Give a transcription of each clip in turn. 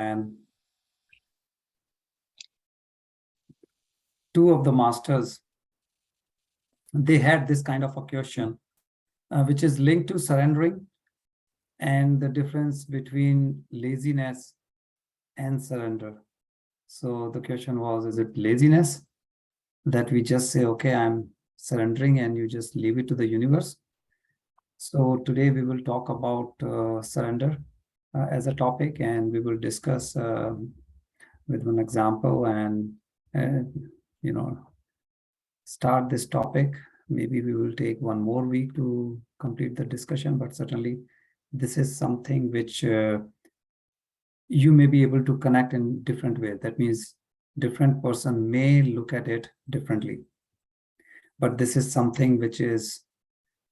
and two of the masters, they had this kind of a question, which is linked to surrendering and the difference between laziness and surrender. So the question was, is it laziness that we just say, okay, I'm surrendering, and you just leave it to the universe? So today we will talk about surrender as a topic, and we will discuss with one example and start this topic. Maybe we will take one more week to complete the discussion, but certainly this is something which you may be able to connect in different ways. That means different person may look at it differently, but this is something which is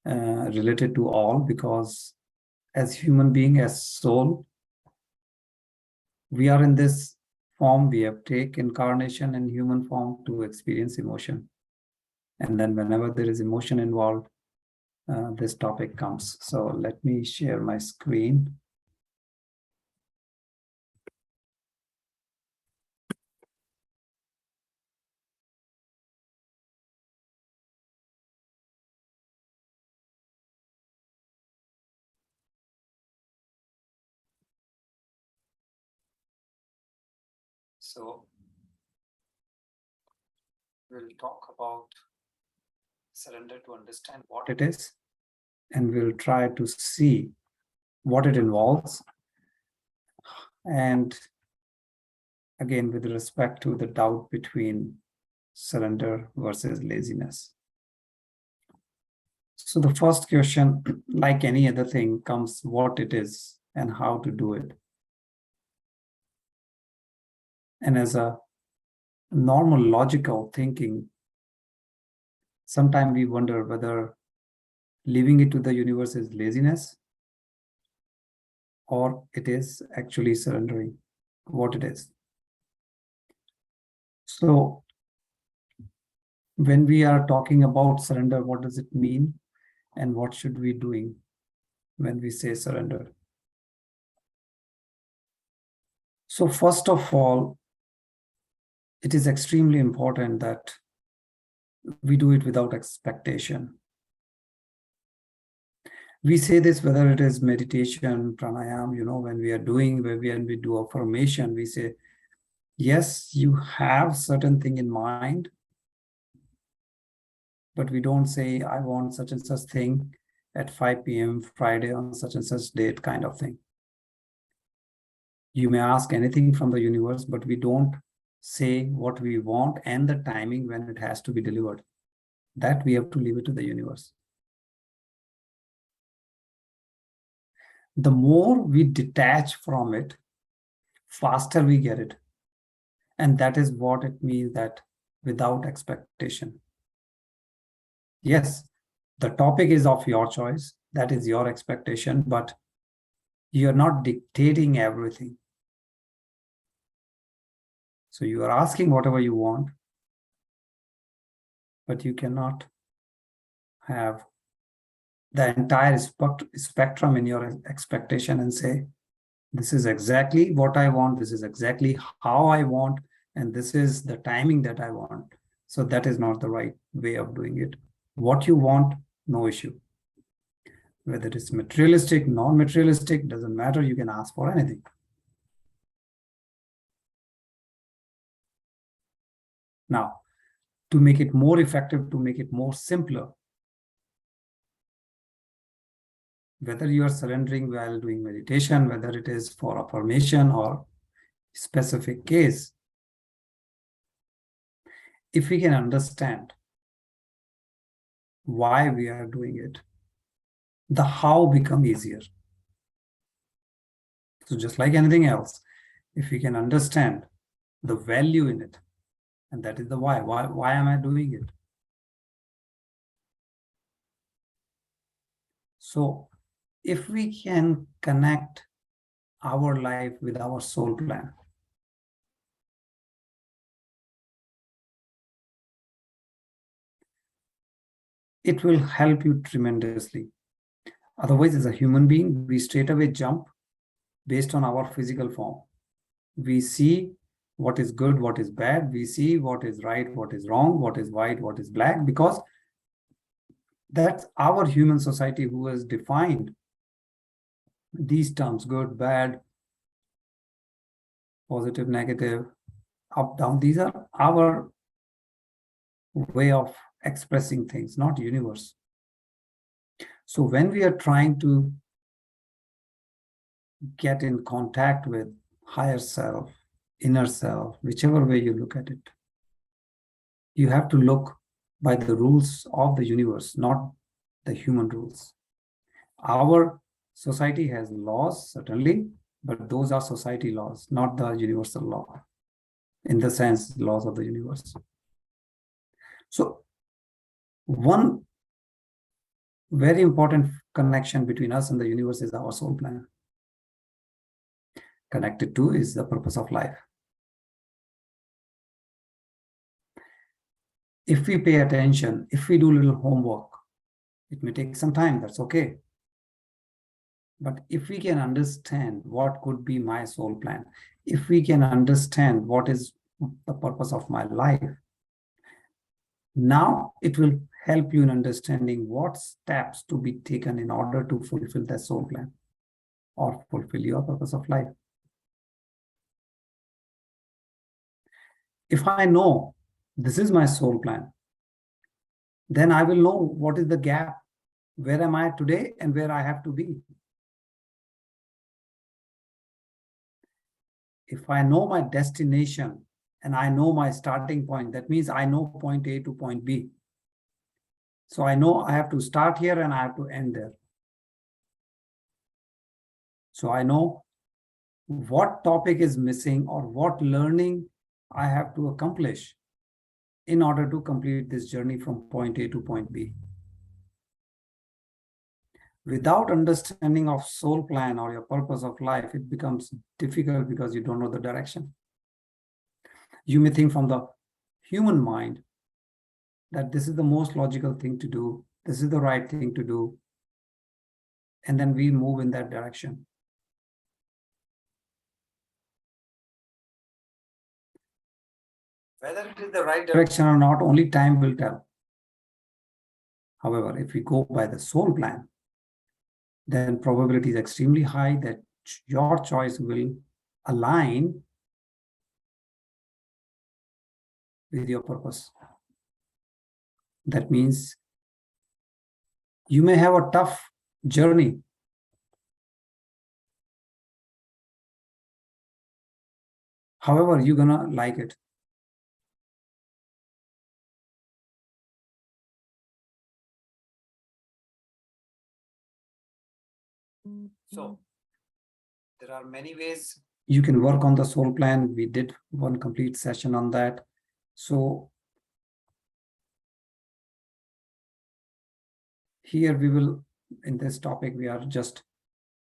related to all, because as human being, as soul, we are in this form. We have taken incarnation in human form to experience emotion, and then whenever there is emotion involved, this topic comes. So let me share my screen. So we'll talk about surrender to understand what it is, and we'll try to see what it involves. And again, with respect to the doubt between surrender versus laziness. So the first question, like any other thing, comes what it is and how to do it. And as a normal logical thinking, sometimes we wonder whether leaving it to the universe is laziness or it is actually surrendering what it is. So when we are talking about surrender, what does it mean? And what should we be doing when we say surrender? So first of all, it is extremely important that we do it without expectation. We say this whether it is meditation, pranayam, when we do affirmation, we say, yes, you have certain thing in mind, but we don't say, I want such and such thing at 5 p.m. Friday on such and such date kind of thing. You may ask anything from the universe, but we don't say what we want and the timing when it has to be delivered. That we have to leave it to the universe. The more we detach from it, faster we get it. And that is what it means, that without expectation. Yes, the topic is of your choice. That is your expectation, but you're not dictating everything. So you are asking whatever you want, but you cannot have the entire spectrum in your expectation and say, this is exactly what I want, this is exactly how I want, and this is the timing that I want. So that is not the right way of doing it. What you want, no issue. Whether it's materialistic, non-materialistic, doesn't matter. You can ask for anything. Now, to make it more effective, to make it more simpler, whether you are surrendering while doing meditation, whether it is for affirmation or specific case, if we can understand why we are doing it, the how become easier. So just like anything else, if we can understand the value in it, and that is the why am I doing it? So if we can connect our life with our soul plan, it will help you tremendously. Otherwise, as a human being, we straight away jump based on our physical form. We see what is good, what is bad. We see what is right, what is wrong, what is white, what is black, because that's our human society who has defined these terms: good, bad, positive, negative, up, down. These are our way of expressing things, not universe. So when we are trying to get in contact with higher self, inner self, whichever way you look at it, you have to look by the rules of the universe, not the human rules. Our society has laws, certainly, but those are society laws, not the universal law, in the sense, laws of the universe. So one very important connection between us and the universe is our soul plan. Connected to is the purpose of life. If we pay attention, if we do a little homework, it may take some time, that's okay. But if we can understand what could be my soul plan, if we can understand what is the purpose of my life, now it will help you in understanding what steps to be taken in order to fulfill the soul plan or fulfill your purpose of life. If I know this is my soul plan, then I will know what is the gap, where am I today and where I have to be. If I know my destination and I know my starting point, that means I know point A to point B. So I know I have to start here and I have to end there. So I know what topic is missing or what learning I have to accomplish in order to complete this journey from point A to point B. Without understanding of soul plan or your purpose of life, it becomes difficult because you don't know the direction. You may think from the human mind that this is the most logical thing to do, this is the right thing to do, and then we move in that direction. Whether it is the right direction or not, only time will tell. However, if we go by the soul plan, then probability is extremely high that your choice will align with your purpose. That means you may have a tough journey. However, you're gonna like it. So there are many ways you can work on the soul plan. We did one complete session on that. So here we will, in this topic, we are just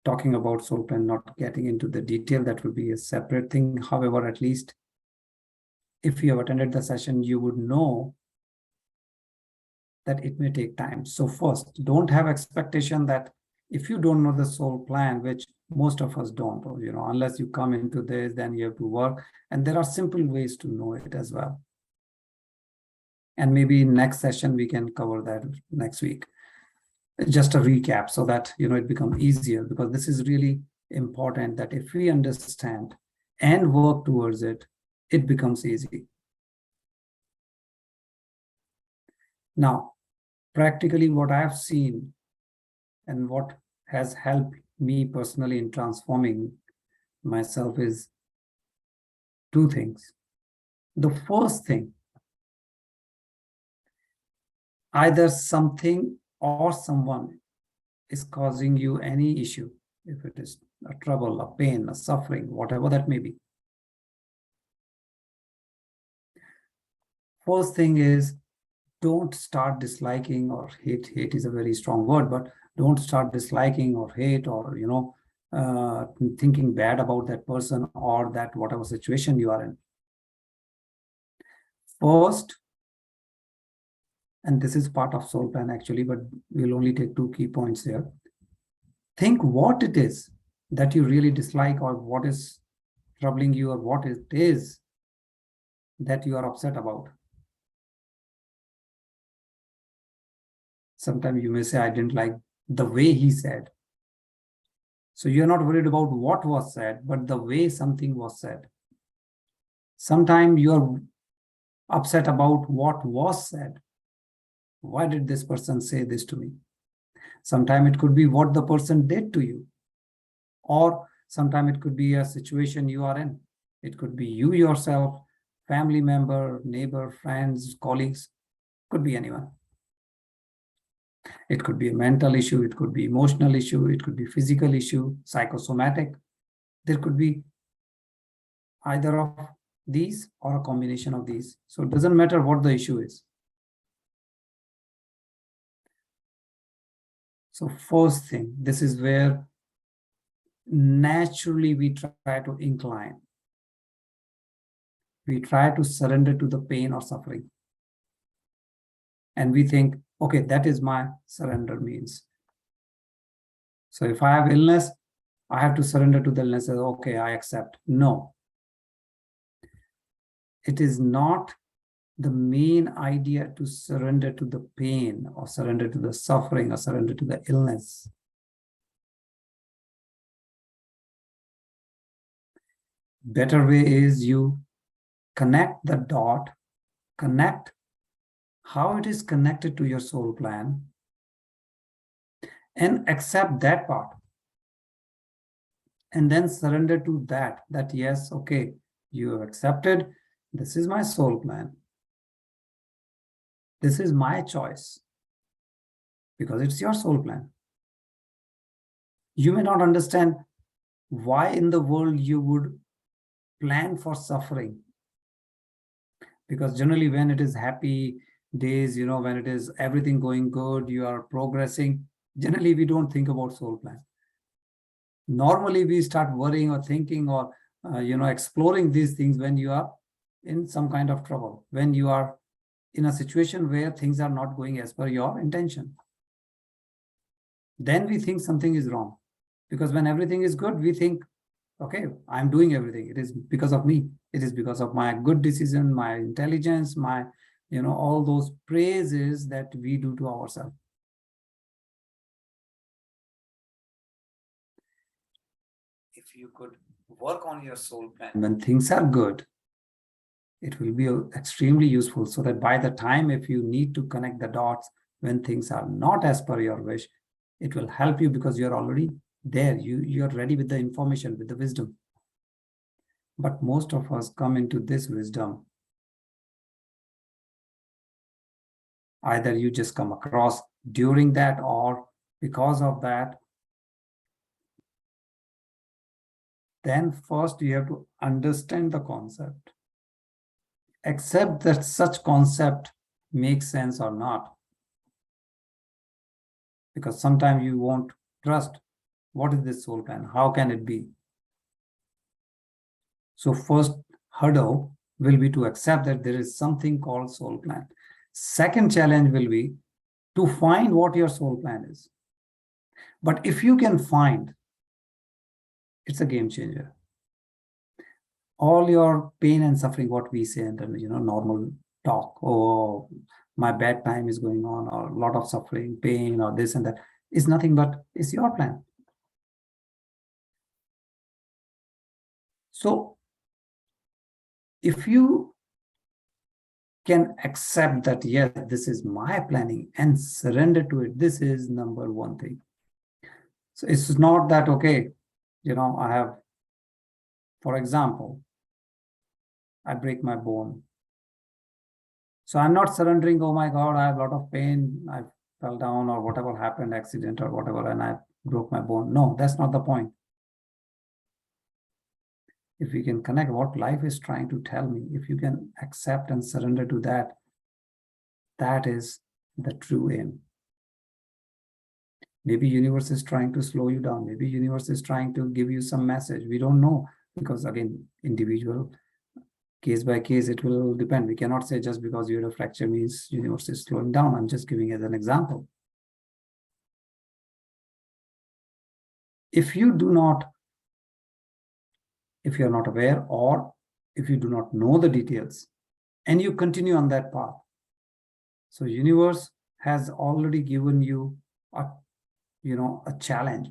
talking about soul plan, not getting into the detail. That will be a separate thing. However, at least if you have attended the session, you would know that it may take time. So first, don't have expectation that if you don't know the soul plan, which most of us don't, or, unless you come into this, then you have to work. And there are simple ways to know it as well. And maybe next session, we can cover that next week. Just a recap so that, it becomes easier, because this is really important that if we understand and work towards it, it becomes easy. Now, practically what I have seen and what has helped me personally in transforming myself is two things. The first thing, either something or someone is causing you any issue, if it is a trouble, a pain, a suffering, whatever that may be. First thing is, don't start disliking or hate. Hate is a very strong word, but don't start disliking or hate or, thinking bad about that person or that whatever situation you are in. First, and this is part of soul plan actually, but we'll only take two key points here. Think what it is that you really dislike or what is troubling you or what it is that you are upset about. Sometimes you may say, I didn't like the way he said. So you're not worried about what was said, but the way something was said. Sometimes you're upset about what was said. Why did this person say this to me? Sometimes it could be what the person did to you. Or sometimes it could be a situation you are in. It could be you yourself, family member, neighbor, friends, colleagues, could be anyone. It could be a mental issue, it could be emotional issue, it could be physical issue, psychosomatic. There could be either of these or a combination of these. So it doesn't matter what the issue is. So first thing, this is where naturally we try to incline. We try to surrender to the pain or suffering. And we think, okay, that is my surrender means. So if I have illness, I have to surrender to the illness. Okay, I accept. No. It is not the main idea to surrender to the pain or surrender to the suffering or surrender to the illness. Better way is you connect the dot, connect how it is connected to your soul plan, and accept that part. And then surrender to that yes, okay, you have accepted, this is my soul plan. This is my choice because it's your soul plan. You may not understand why in the world you would plan for suffering. Because generally when it is happy days, when it is everything going good, you are progressing, generally we don't think about soul plan. Normally we start worrying or thinking or exploring these things when you are in some kind of trouble, when you are in a situation where things are not going as per your intention. Then we think something is wrong. Because when everything is good, we think, okay, I'm doing everything. It is because of me. It is because of my good decision, my intelligence, my, all those praises that we do to ourselves. If you could work on your soul plan when things are good, it will be extremely useful so that by the time if you need to connect the dots when things are not as per your wish, it will help you because you're already there. You're ready with the information, with the wisdom. But most of us come into this wisdom. Either you just come across during that or because of that. Then first you have to understand the concept. Accept that such concept makes sense or not. Because sometimes you won't trust. What is this soul plan? How can it be? So first hurdle will be to accept that there is something called soul plan. Second challenge will be to find what your soul plan is. But if you can find, it's a game changer. All your pain and suffering, what we say under normal talk, oh, my bad time is going on, or a lot of suffering, pain, or this and that, is nothing but it's your plan. So if you can accept that, yes, this is my planning and surrender to it, this is number one thing. So it's not that, okay, I have, for example, I break my bone. So I'm not surrendering, oh my God, I have a lot of pain, I fell down or whatever happened, accident or whatever, and I broke my bone. No, that's not the point. If we can connect what life is trying to tell me, if you can accept and surrender to that, that is the true aim. Maybe universe is trying to slow you down. Maybe universe is trying to give you some message. We don't know because again, individual, case by case, it will depend. We cannot say just because you had a fracture means universe is slowing down. I'm just giving as an example. If you do not if you're not aware or if you do not know the details and you continue on that path. So universe has already given you a challenge.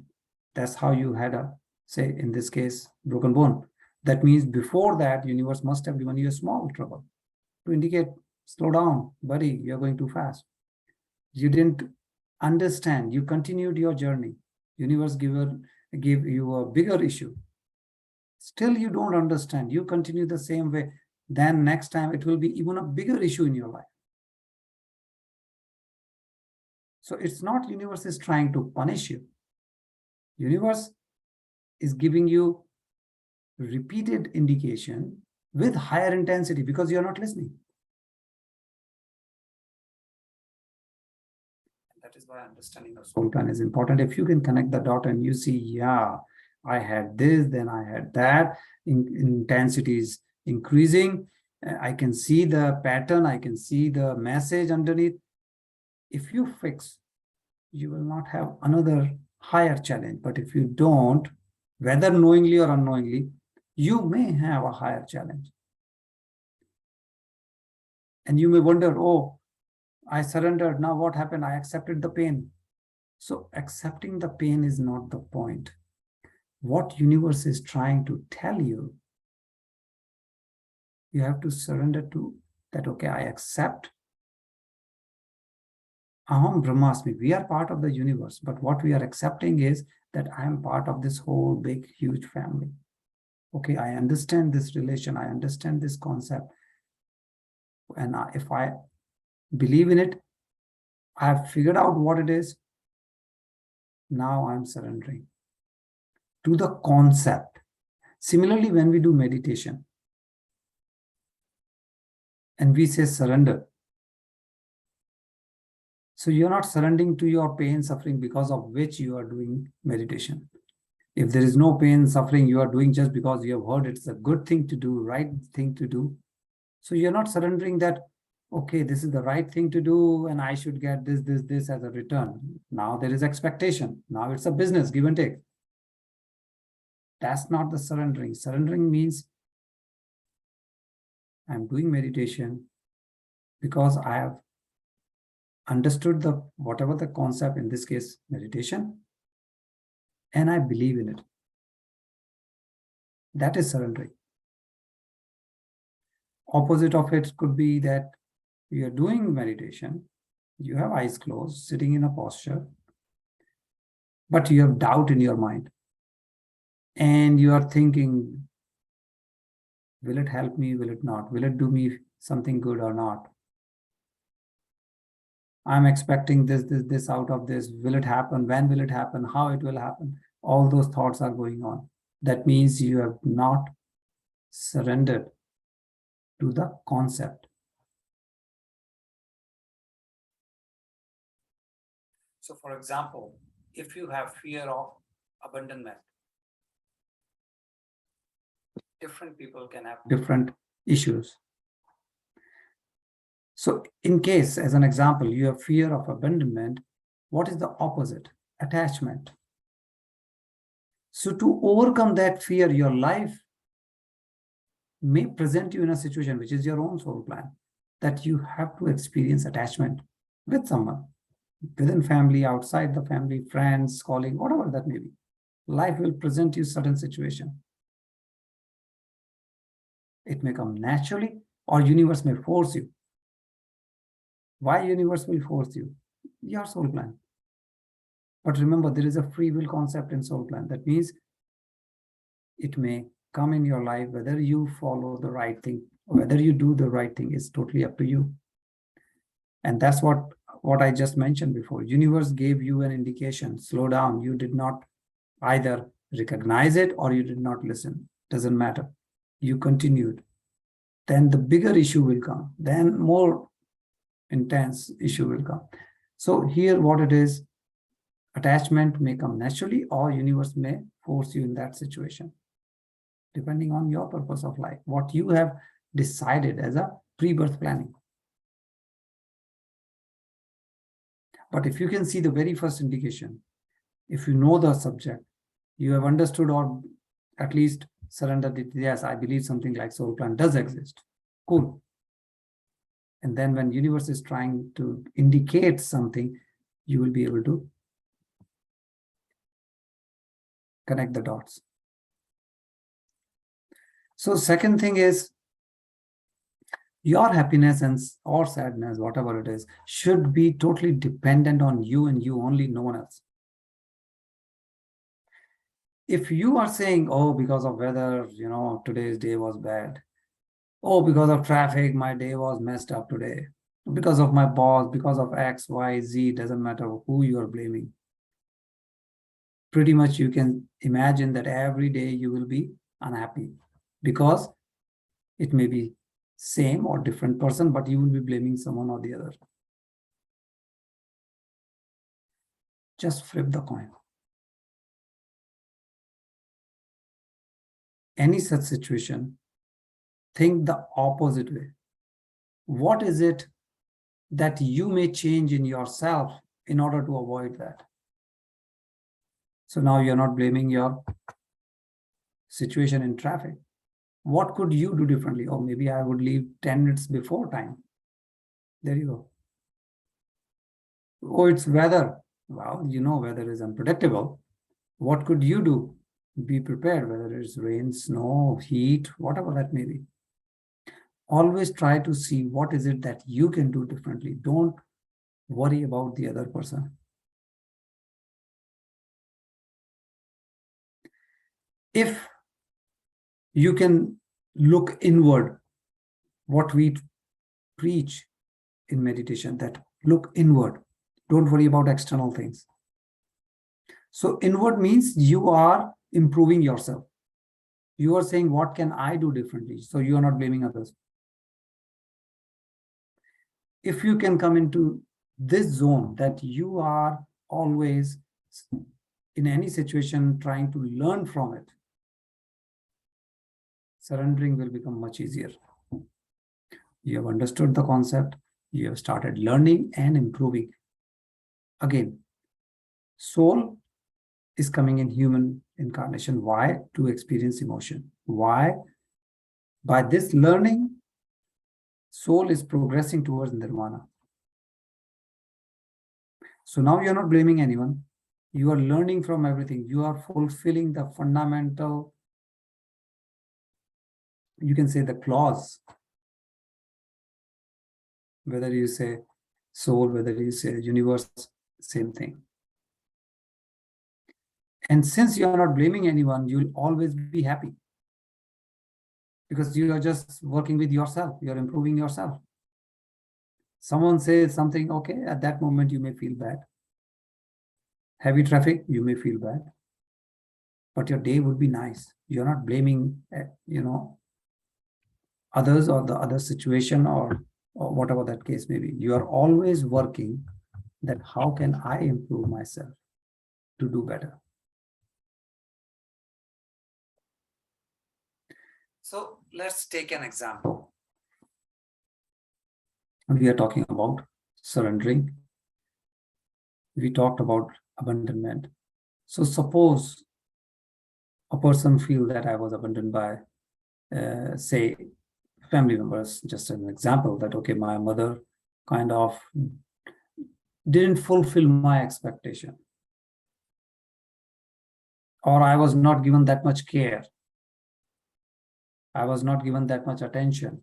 That's how you had a, say in this case, broken bone. That means before that, universe must have given you a small trouble to indicate, slow down, buddy, you're going too fast. You didn't understand, you continued your journey. Universe give you a bigger issue. Still you don't understand, you continue the same way. Then next time it will be even a bigger issue in your life. So it's not universe is trying to punish you. Universe is giving you repeated indication with higher intensity because you're not listening. And that is why understanding the soul plan is important. If you can connect the dot and you see, yeah, I had this, then I had that, intensity is increasing. I can see the pattern, I can see the message underneath. If you fix, you will not have another higher challenge. But if you don't, whether knowingly or unknowingly, you may have a higher challenge. And you may wonder, oh, I surrendered. Now what happened? I accepted the pain. So accepting the pain is not the point. What universe is trying to tell you, you have to surrender to that. Okay, I accept. Aham Brahmasmi. We are part of the universe, but what we are accepting is that I am part of this whole big, huge family. Okay, I understand this relation. I understand this concept. And if I believe in it, I have figured out what it is. Now I'm surrendering to the concept. Similarly, when we do meditation and we say surrender, so you're not surrendering to your pain, suffering because of which you are doing meditation. If there is no pain, suffering, you are doing just because you have heard it's a good thing to do, right thing to do. So you're not surrendering that, okay, this is the right thing to do and I should get this as a return. Now there is expectation. Now it's a business, give and take. That's not the surrendering. Surrendering means I'm doing meditation because I have understood the whatever the concept, in this case, meditation, and I believe in it. That is surrendering. Opposite of it could be that you are doing meditation, you have eyes closed, sitting in a posture, but you have doubt in your mind. And you are thinking, will it help me? Will it not? Will it do me something good or not? I'm expecting this out of this. Will it happen? When will it happen? How it will happen? All those thoughts are going on. That means you have not surrendered to the concept. So for example, if you have fear of abandonment, different people can have different issues. So in case, as an example, you have fear of abandonment, what is the opposite? Attachment. So to overcome that fear, your life may present you in a situation which is your own soul plan, that you have to experience attachment with someone, within family, outside the family, friends, colleague, whatever that may be. Life will present you certain situation. It may come naturally or universe may force you. Why universe will force you? Your soul plan. But remember, there is a free will concept in soul plan. That means it may come in your life, whether you follow the right thing, or whether you do the right thing is totally up to you. And that's what I just mentioned before. Universe gave you an indication, slow down. You did not either recognize it or you did not listen. Doesn't matter. You continued. Then the bigger issue will come. Then more intense issue will come. So here what it is, attachment may come naturally or universe may force you in that situation, depending on your purpose of life, what you have decided as a pre-birth planning. But if you can see the very first indication, if you know the subject, you have understood or at least surrender it. Yes, I believe something like soul plan does exist. Cool. And then when universe is trying to indicate something, you will be able to connect the dots. So second thing is, your happiness and or sadness, whatever it is, should be totally dependent on you and you only, no one else. If you are saying, oh, because of weather, today's day was bad. Oh, because of traffic, my day was messed up today. Because of my boss, because of X, Y, Z, doesn't matter who you are blaming. Pretty much you can imagine that every day you will be unhappy because it may be same or different person, but you will be blaming someone or the other. Just flip the coin. Any such situation, think the opposite way. What is it that you may change in yourself in order to avoid that? So now you're not blaming your situation in traffic. What could you do differently? Or maybe I would leave 10 minutes before time. There you go. Oh, it's weather. Well, weather is unpredictable. What could you do? Be prepared, whether it's rain, snow, heat, whatever that may be. Always try to see what is it that you can do differently. Don't worry about the other person. If you can look inward, what we preach in meditation, that look inward. Don't worry about external things. So inward means you are improving yourself. You are saying, what can I do differently? So you are not blaming others. If you can come into this zone that you are always in any situation trying to learn from it, surrendering will become much easier. You have understood the concept, you have started learning and improving. Again, soul is coming in human incarnation. Why? To experience emotion. Why? By this learning, soul is progressing towards nirvana. So now you're not blaming anyone. You are learning from everything. You are fulfilling the fundamental, you can say the clause. Whether you say soul, whether you say universe, same thing. And since you are not blaming anyone, you'll always be happy. Because you are just working with yourself. You're improving yourself. Someone says something, okay, at that moment you may feel bad. Heavy traffic, you may feel bad. But your day would be nice. You're not blaming, others or the other situation or whatever that case may be. You are always working that how can I improve myself to do better. So let's take an example. We are talking about surrendering. We talked about abandonment. So suppose a person feel that I was abandoned by, say, family members, just an example that, okay, my mother kind of didn't fulfill my expectation. Or I was not given that much care. I was not given that much attention.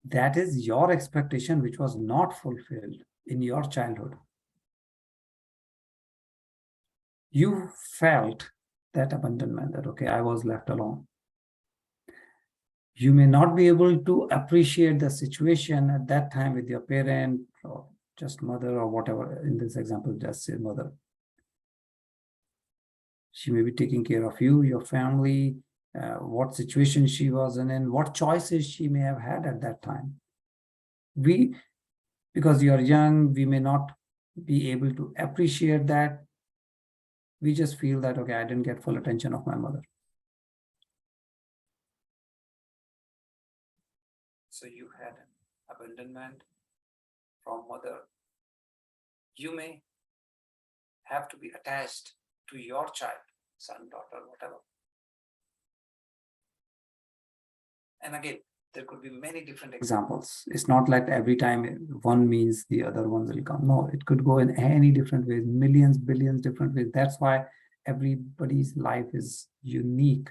That is your expectation, which was not fulfilled in your childhood. You felt that abandonment, that, okay, I was left alone. You may not be able to appreciate the situation at that time with your parent or just mother or whatever. In this example, just say mother. She may be taking care of you, your family, what situation she was in, what choices she may have had at that time. Because you are young, we may not be able to appreciate that. We just feel that, okay, I didn't get full attention of my mother. So you had abandonment from mother. You may have to be attached to your child, son, daughter, whatever. And again, there could be many different examples. It's not like every time one means the other one will come. No, it could go in any different ways, millions, billions different ways. That's why everybody's life is unique,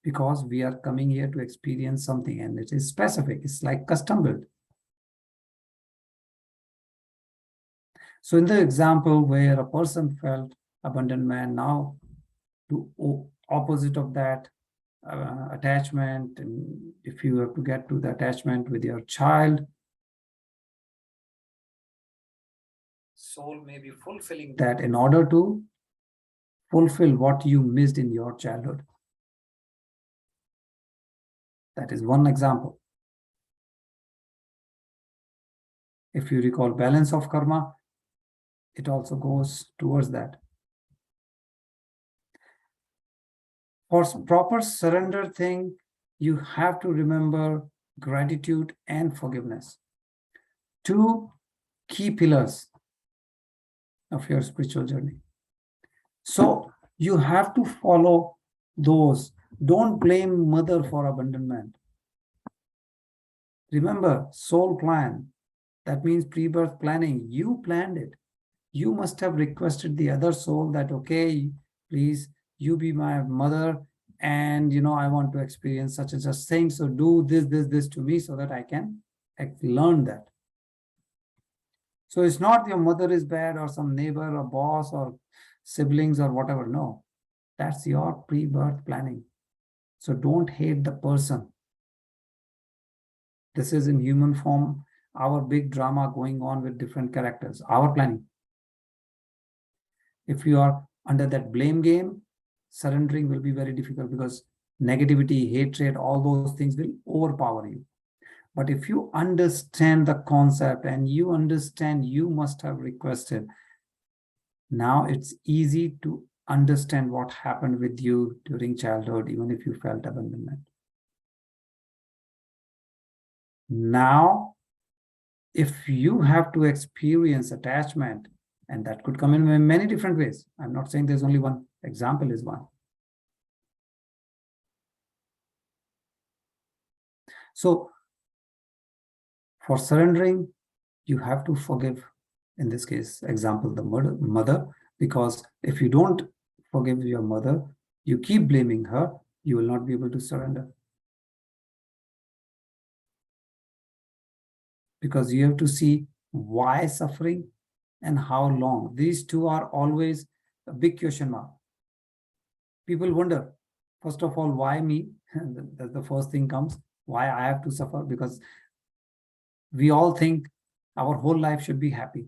because we are coming here to experience something and it is specific. It's like custom built. So in the example where a person felt abandonment, now to opposite of that, attachment, and if you have to get to the attachment with your child, soul may be fulfilling that in order to fulfill what you missed in your childhood. That is one example. If you recall balance of karma, it also goes towards that. For proper surrender thing, you have to remember gratitude and forgiveness. Two key pillars of your spiritual journey. So you have to follow those. Don't blame mother for abandonment. Remember, soul plan. That means pre-birth planning. You planned it. You must have requested the other soul that, okay, please, you be my mother, and I want to experience such and such thing. So do this to me so that I can learn that. So it's not your mother is bad or some neighbor or boss or siblings or whatever. No, that's your pre-birth planning. So don't hate the person. This is in human form, our big drama going on with different characters, our planning. If you are under that blame game, surrendering will be very difficult, because negativity, hatred, all those things will overpower you. But if you understand the concept and you understand you must have requested, now it's easy to understand what happened with you during childhood, even if you felt abandonment. Now, if you have to experience attachment, and that could come in many different ways. I'm not saying there's only one. Example is one. So for surrendering, you have to forgive. In this case, example, the mother, because if you don't forgive your mother, you keep blaming her, you will not be able to surrender. Because you have to see why suffering and how long. These two are always a big question mark. People wonder, first of all, why me? That's the first thing comes. Why I have to suffer? Because we all think our whole life should be happy.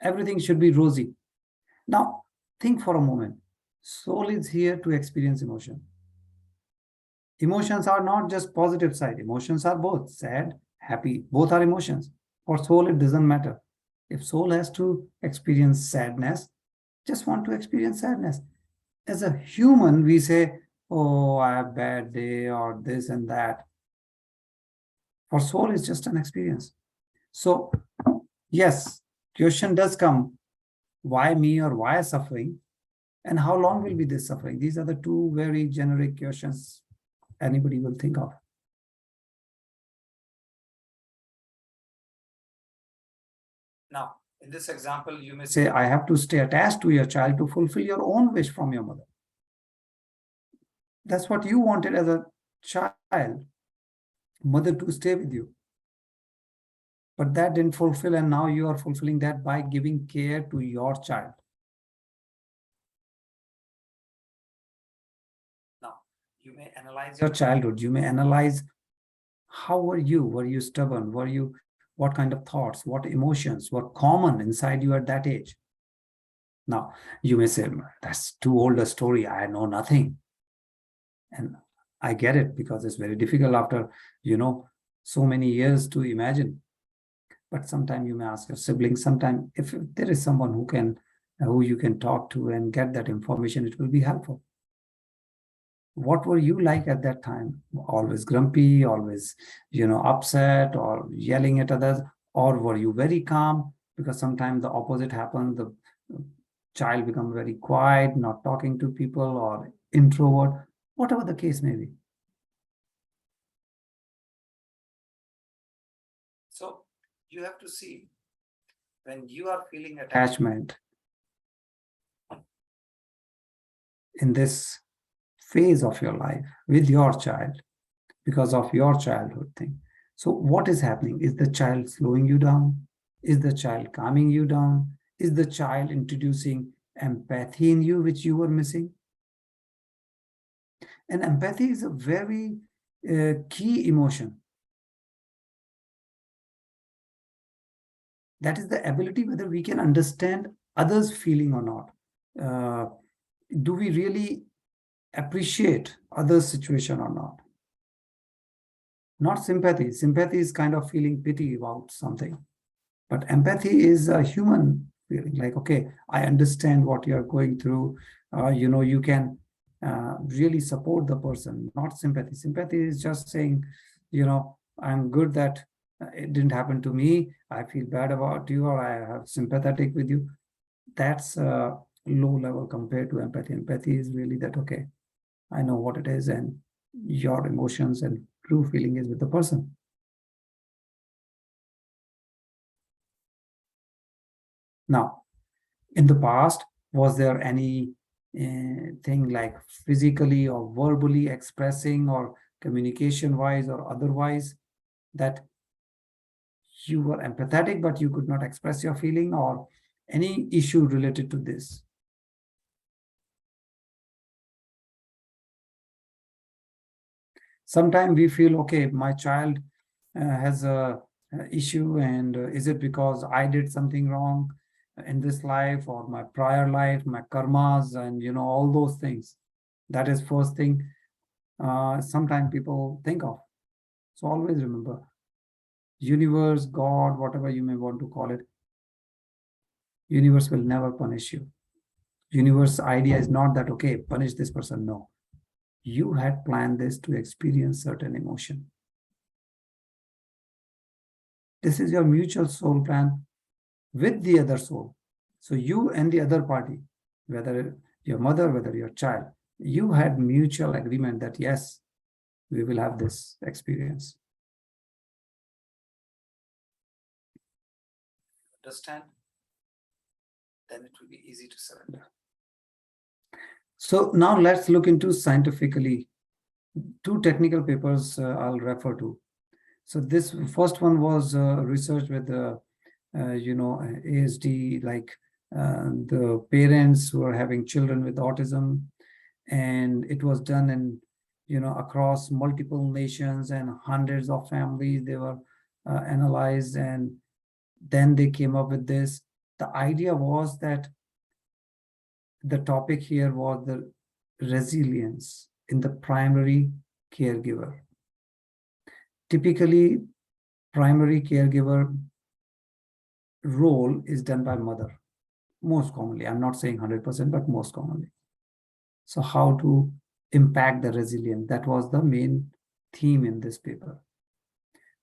Everything should be rosy. Now, think for a moment. Soul is here to experience emotion. Emotions are not just positive side. Emotions are both sad, happy. Both are emotions. For soul, it doesn't matter. If soul has to experience sadness, just want to experience sadness. As a human, we say, oh, I have a bad day or this and that. For soul, it's just an experience. So, yes, question does come, why me or why suffering? And how long will be this suffering? These are the two very generic questions anybody will think of. Now, in this example, you may say, I have to stay attached to your child to fulfill your own wish from your mother. That's what you wanted as a child, mother to stay with you. But that didn't fulfill, and now you are fulfilling that by giving care to your child. Now, you may analyze your childhood. You may analyze, how were you? Were you stubborn? What kind of thoughts, what emotions were common inside you at that age? Now, you may say, that's too old a story. I know nothing. And I get it, because it's very difficult after, so many years to imagine. But sometimes you may ask your siblings, sometimes if there is someone who you can talk to and get that information, it will be helpful. What were you like at that time? Always grumpy, always, upset or yelling at others? Or were you very calm? Because sometimes the opposite happens. The child become very quiet, not talking to people, or introvert, whatever the case may be. So you have to see, when you are feeling attachment in this phase of your life with your child because of your childhood thing. So what is happening? Is the child slowing you down? Is the child calming you down? Is the child introducing empathy in you, which you were missing? And empathy is a very key emotion. That is the ability whether we can understand others' feeling or not. Do we really appreciate others' situation or not? Not sympathy. Sympathy is kind of feeling pity about something. But empathy is a human feeling, like, okay, I understand what you're going through. You can really support the person, not sympathy. Sympathy is just saying, I'm good that it didn't happen to me. I feel bad about you, or I have sympathetic with you. That's low level compared to empathy. Empathy is really that, okay, I know what it is, and your emotions and true feeling is with the person. Now, in the past, was there any thing like physically or verbally expressing or communication wise or otherwise that you were empathetic but you could not express your feeling, or any issue related to this? Sometimes we feel, okay, my child has a issue, and is it because I did something wrong in this life or my prior life, my karmas, and all those things. That is first thing sometimes people think of. So always remember, universe, God, whatever you may want to call it, universe will never punish you. Universe idea is not that, okay, punish this person. No, you had planned this to experience certain emotion. This is your mutual soul plan with the other soul. So you and the other party, whether your mother, whether your child, you had mutual agreement that yes, we will have this experience. Understand? Then it will be easy to surrender. So now let's look into scientifically two technical papers I'll refer to. So this first one was research with the ASD, like the parents who are having children with autism, and it was done in across multiple nations and hundreds of families. They were analyzed, and then they came up with this. The idea was that the topic here was the resilience in the primary caregiver. Typically, primary caregiver role is done by mother, most commonly. I'm not saying 100%, but most commonly. So how to impact the resilience? That was the main theme in this paper.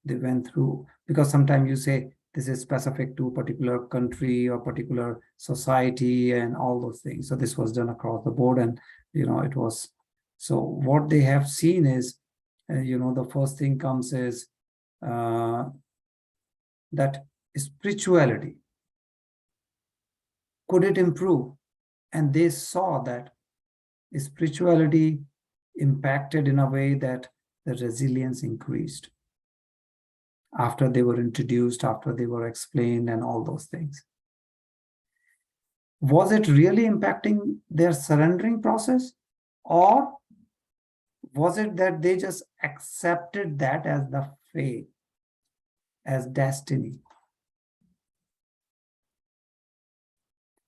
They went through, because sometimes you say this is specific to a particular country or particular society and all those things. So this was done across the board, and it was. So what they have seen is, the first thing comes is that spirituality, could it improve? And they saw that spirituality impacted in a way that the resilience increased after they were introduced, after they were explained, and all those things. Was it really impacting their surrendering process, or was it that they just accepted that as the fate, as destiny?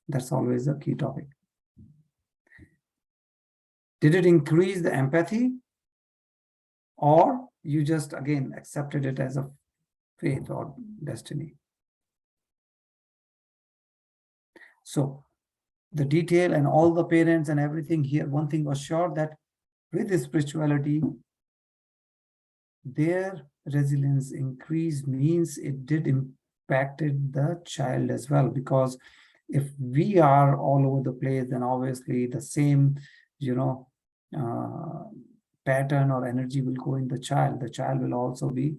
That's always a key topic. Did it increase the empathy, or you just again accepted it as a fate or destiny? So the detail and all the parents and everything here, one thing was sure, that with the spirituality, their resilience increase means it did impacted the child as well, because if we are all over the place, then obviously the same, pattern or energy will go in the child. The child will also be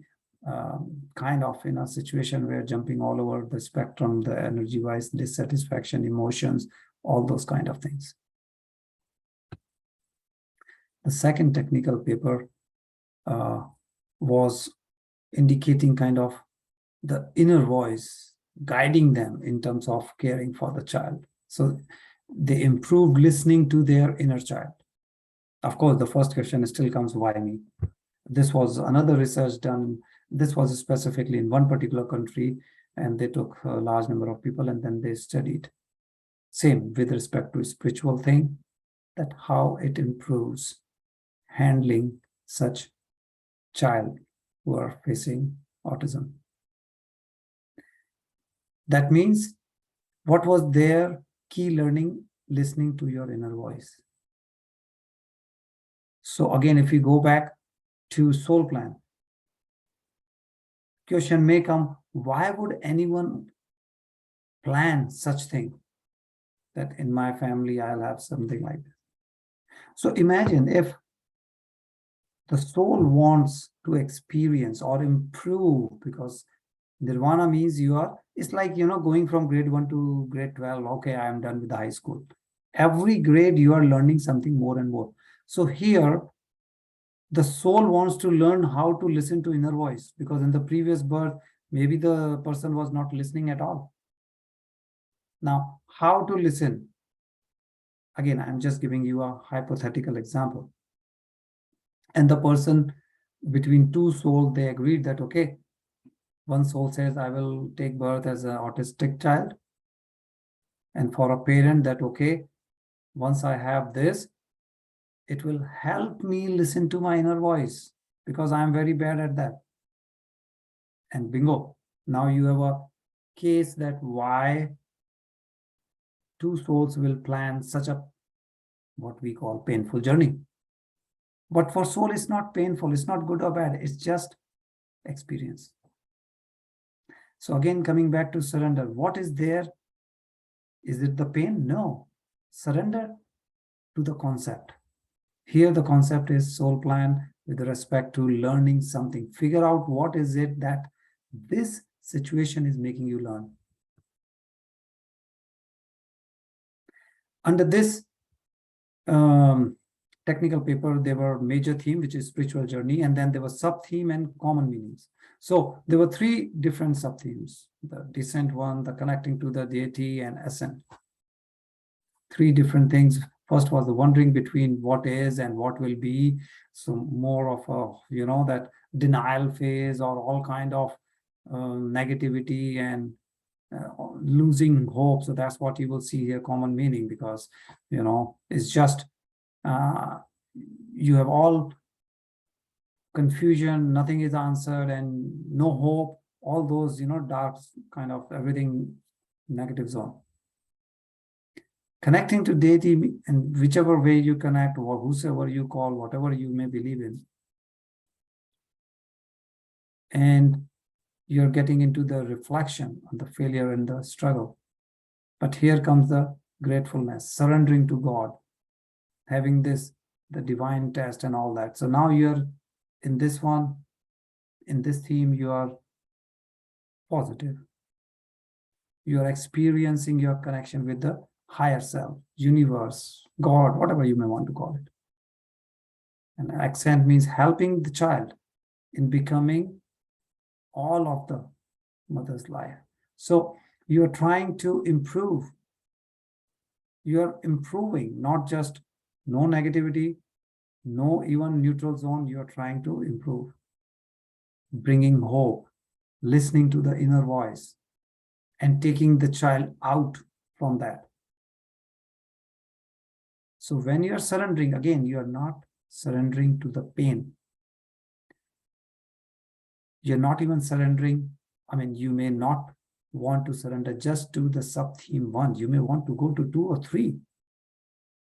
kind of in a situation where jumping all over the spectrum, the energy-wise, dissatisfaction, emotions, all those kind of things. The second technical paper was indicating kind of the inner voice, guiding them in terms of caring for the child. So they improved listening to their inner child. Of course, the first question still comes, why me? This was another research done. This was specifically in one particular country, and they took a large number of people and then they studied. Same with respect to spiritual thing, that how it improves handling such child who are facing autism. That means, what was their key learning? Listening to your inner voice. So again, if we go back to soul plan, question may come, why would anyone plan such thing that in my family I'll have something like this? So imagine if the soul wants to experience or improve, because nirvana means it's like, going from grade 1 to grade 12. Okay, I am done with the high school. Every grade you are learning something more and more. So here, the soul wants to learn how to listen to inner voice, because in the previous birth, maybe the person was not listening at all. Now, how to listen? Again, I'm just giving you a hypothetical example. And the person, between two souls, they agreed that, okay, one soul says, I will take birth as an autistic child. And for a parent, that, okay, once I have this, it will help me listen to my inner voice, because I'm very bad at that. And bingo, now you have a case that why two souls will plan such a, what we call, painful journey. But for soul, it's not painful, it's not good or bad, it's just experience. So again, coming back to surrender, what is there? Is it the pain? No. Surrender to the concept. Here the concept is soul plan with respect to learning something. Figure out what is it that this situation is making you learn. Under this technical paper, there were major theme, which is spiritual journey, and then there was sub-theme and common meanings. So there were three different sub-themes: the descent one, the connecting to the deity, and ascent. Three different things. First was the wandering between what is and what will be. So more of a, that denial phase, or all kind of negativity and losing hope. So that's what you will see here, common meaning, because, it's just, you have all confusion, nothing is answered, and no hope, all those, dark kind of everything, negative zone. Connecting to deity, and whichever way you connect, or whosoever you call, whatever you may believe in. And you're getting into the reflection on the failure and the struggle. But here comes the gratefulness, surrendering to God, having this, the divine test and all that. So now you're in this one, in this theme, you are positive. You are experiencing your connection with the higher self, universe, God, whatever you may want to call it. And accent means helping the child in becoming all of the mother's life. So you're trying to improve. You're improving, not just no negativity, no even neutral zone. You're trying to improve, bringing hope, listening to the inner voice, and taking the child out from that. So when you're surrendering, again, you're not surrendering to the pain. You're not even surrendering. I mean, you may not want to surrender just to the sub-theme one. You may want to go to 2 or 3.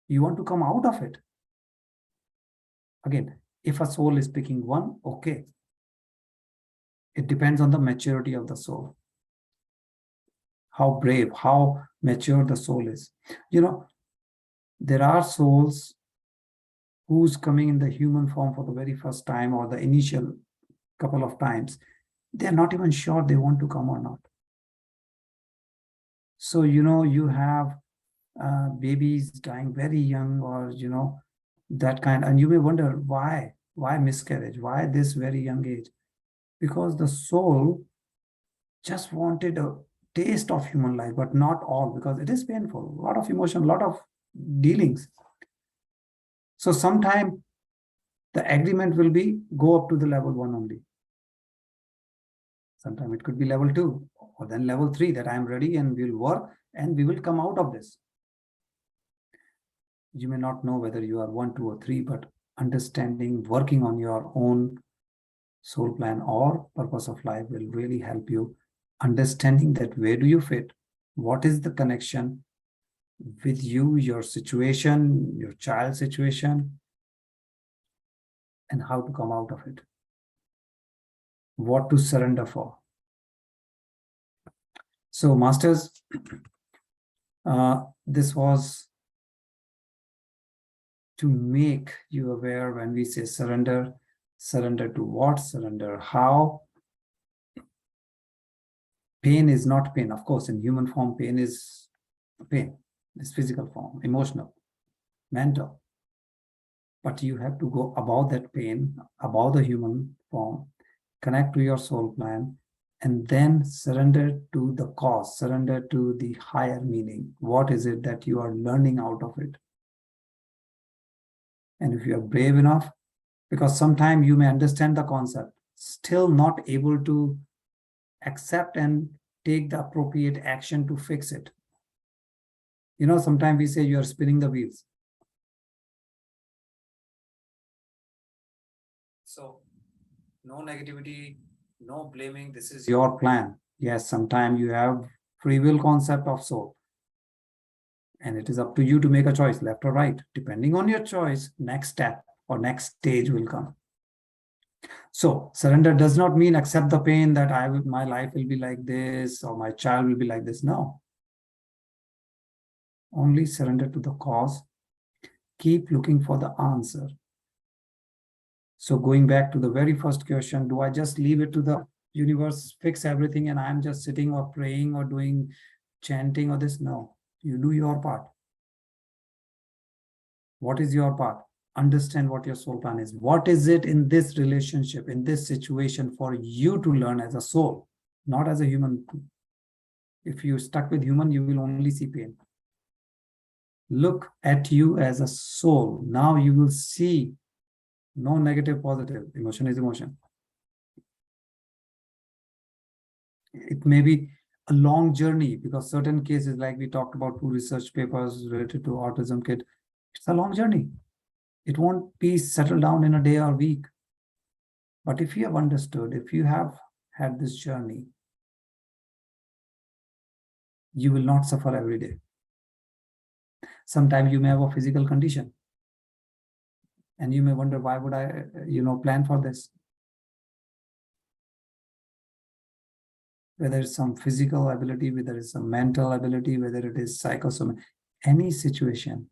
You want to come out of it. Again, if a soul is picking one, okay. It depends on the maturity of the soul. How brave, how mature the soul is. You know, there are souls who's coming in the human form for the very first time or the initial couple of times. They're not even sure they want to come or not. So, you have babies dying very young, or, that kind, and you may wonder why miscarriage? Why this very young age? Because the soul just wanted a taste of human life, but not all, because it is painful, a lot of emotion, a lot of dealings. So sometime the agreement will be go up to the level 1 only. Sometime it could be level 2 or then level 3, that I am ready and we'll work and we will come out of this. You may not know whether you are 1, 2, or 3, but understanding, working on your own soul plan or purpose of life will really help you understanding that where do you fit, what is the connection with you, your situation, your child situation, and how to come out of it, what to surrender for. So masters, this was to make you aware when we say surrender. Surrender to what? Surrender how? Pain is not pain. Of course, in human form, pain is pain. It's physical form, emotional, mental. But you have to go above that pain, above the human form, connect to your soul plan, and then surrender to the cause, surrender to the higher meaning. What is it that you are learning out of it? And if you are brave enough, because sometimes you may understand the concept, still not able to accept and take the appropriate action to fix it. Sometimes we say you are spinning the wheels. So, no negativity, no blaming. This is your plan. Yes, sometimes you have free will concept of soul. And it is up to you to make a choice, left or right. Depending on your choice, next step or next stage will come. So surrender does not mean accept the pain that my life will be like this or my child will be like this. No. Only surrender to the cause. Keep looking for the answer. So going back to the very first question, do I just leave it to the universe, fix everything, and I'm just sitting or praying or doing chanting or this? No, you do your part. What is your part? Understand what your soul plan is. What is it in this relationship, in this situation for you to learn as a soul, not as a human? If you're stuck with human, you will only see pain. Look at you as a soul. Now you will see no negative, positive. Emotion is emotion. It may be a long journey, because certain cases, like we talked about 2 research papers related to autism kid, it's a long journey. It won't be settled down in a day or week. But if you have understood, if you have had this journey, you will not suffer every day. Sometimes you may have a physical condition and you may wonder, why would I, plan for this? Whether it's some physical ability, whether it's some mental ability, whether it is psychosomatic, any situation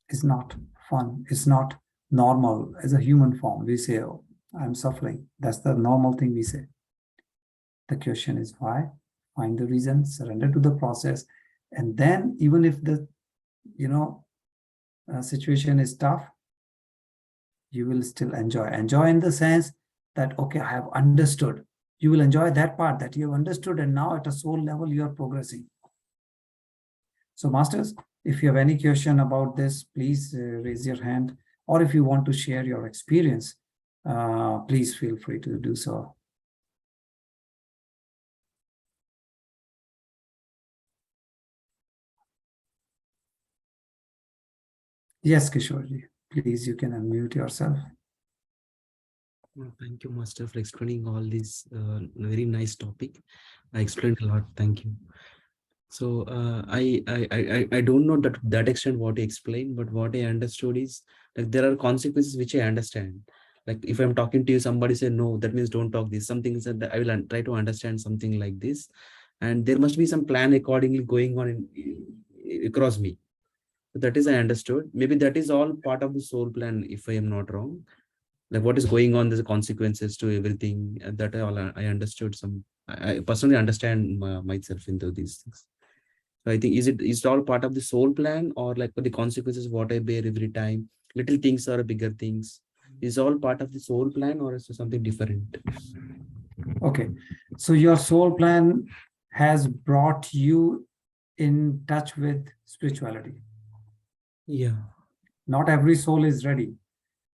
is not fun. It's not normal. As a human form, we say, oh, I'm suffering. That's the normal thing we say. The question is why? Find the reason, surrender to the process. And then even if the, situation is tough, you will still enjoy. Enjoy in the sense that, okay, I have understood. You will enjoy that part that you have understood, and now at a soul level, you are progressing. So masters, if you have any question about this, please raise your hand. Or if you want to share your experience, please feel free to do so. Yes, Kishorji, please, you can unmute yourself. Thank you, Master, for explaining all this very nice topic. I explained a lot. Thank you. So I don't know that extent what you explained, but what I understood is like there are consequences which I understand. Like if I'm talking to you, somebody say no, that means don't talk this. Something is that I will try to understand something like this. and there must be some plan accordingly going on across me. So that is I understood. Maybe that is all part of the soul plan, if I am not wrong. Like what is going on, there's consequences to everything. And that I understood some. I personally understand myself into these things. So I think is it all part of the soul plan, or like the consequences what I bear every time, little things or bigger things, is all part of the soul plan, or is it something different? Okay, so your soul plan has brought you in touch with spirituality. Yeah. Not every soul is ready.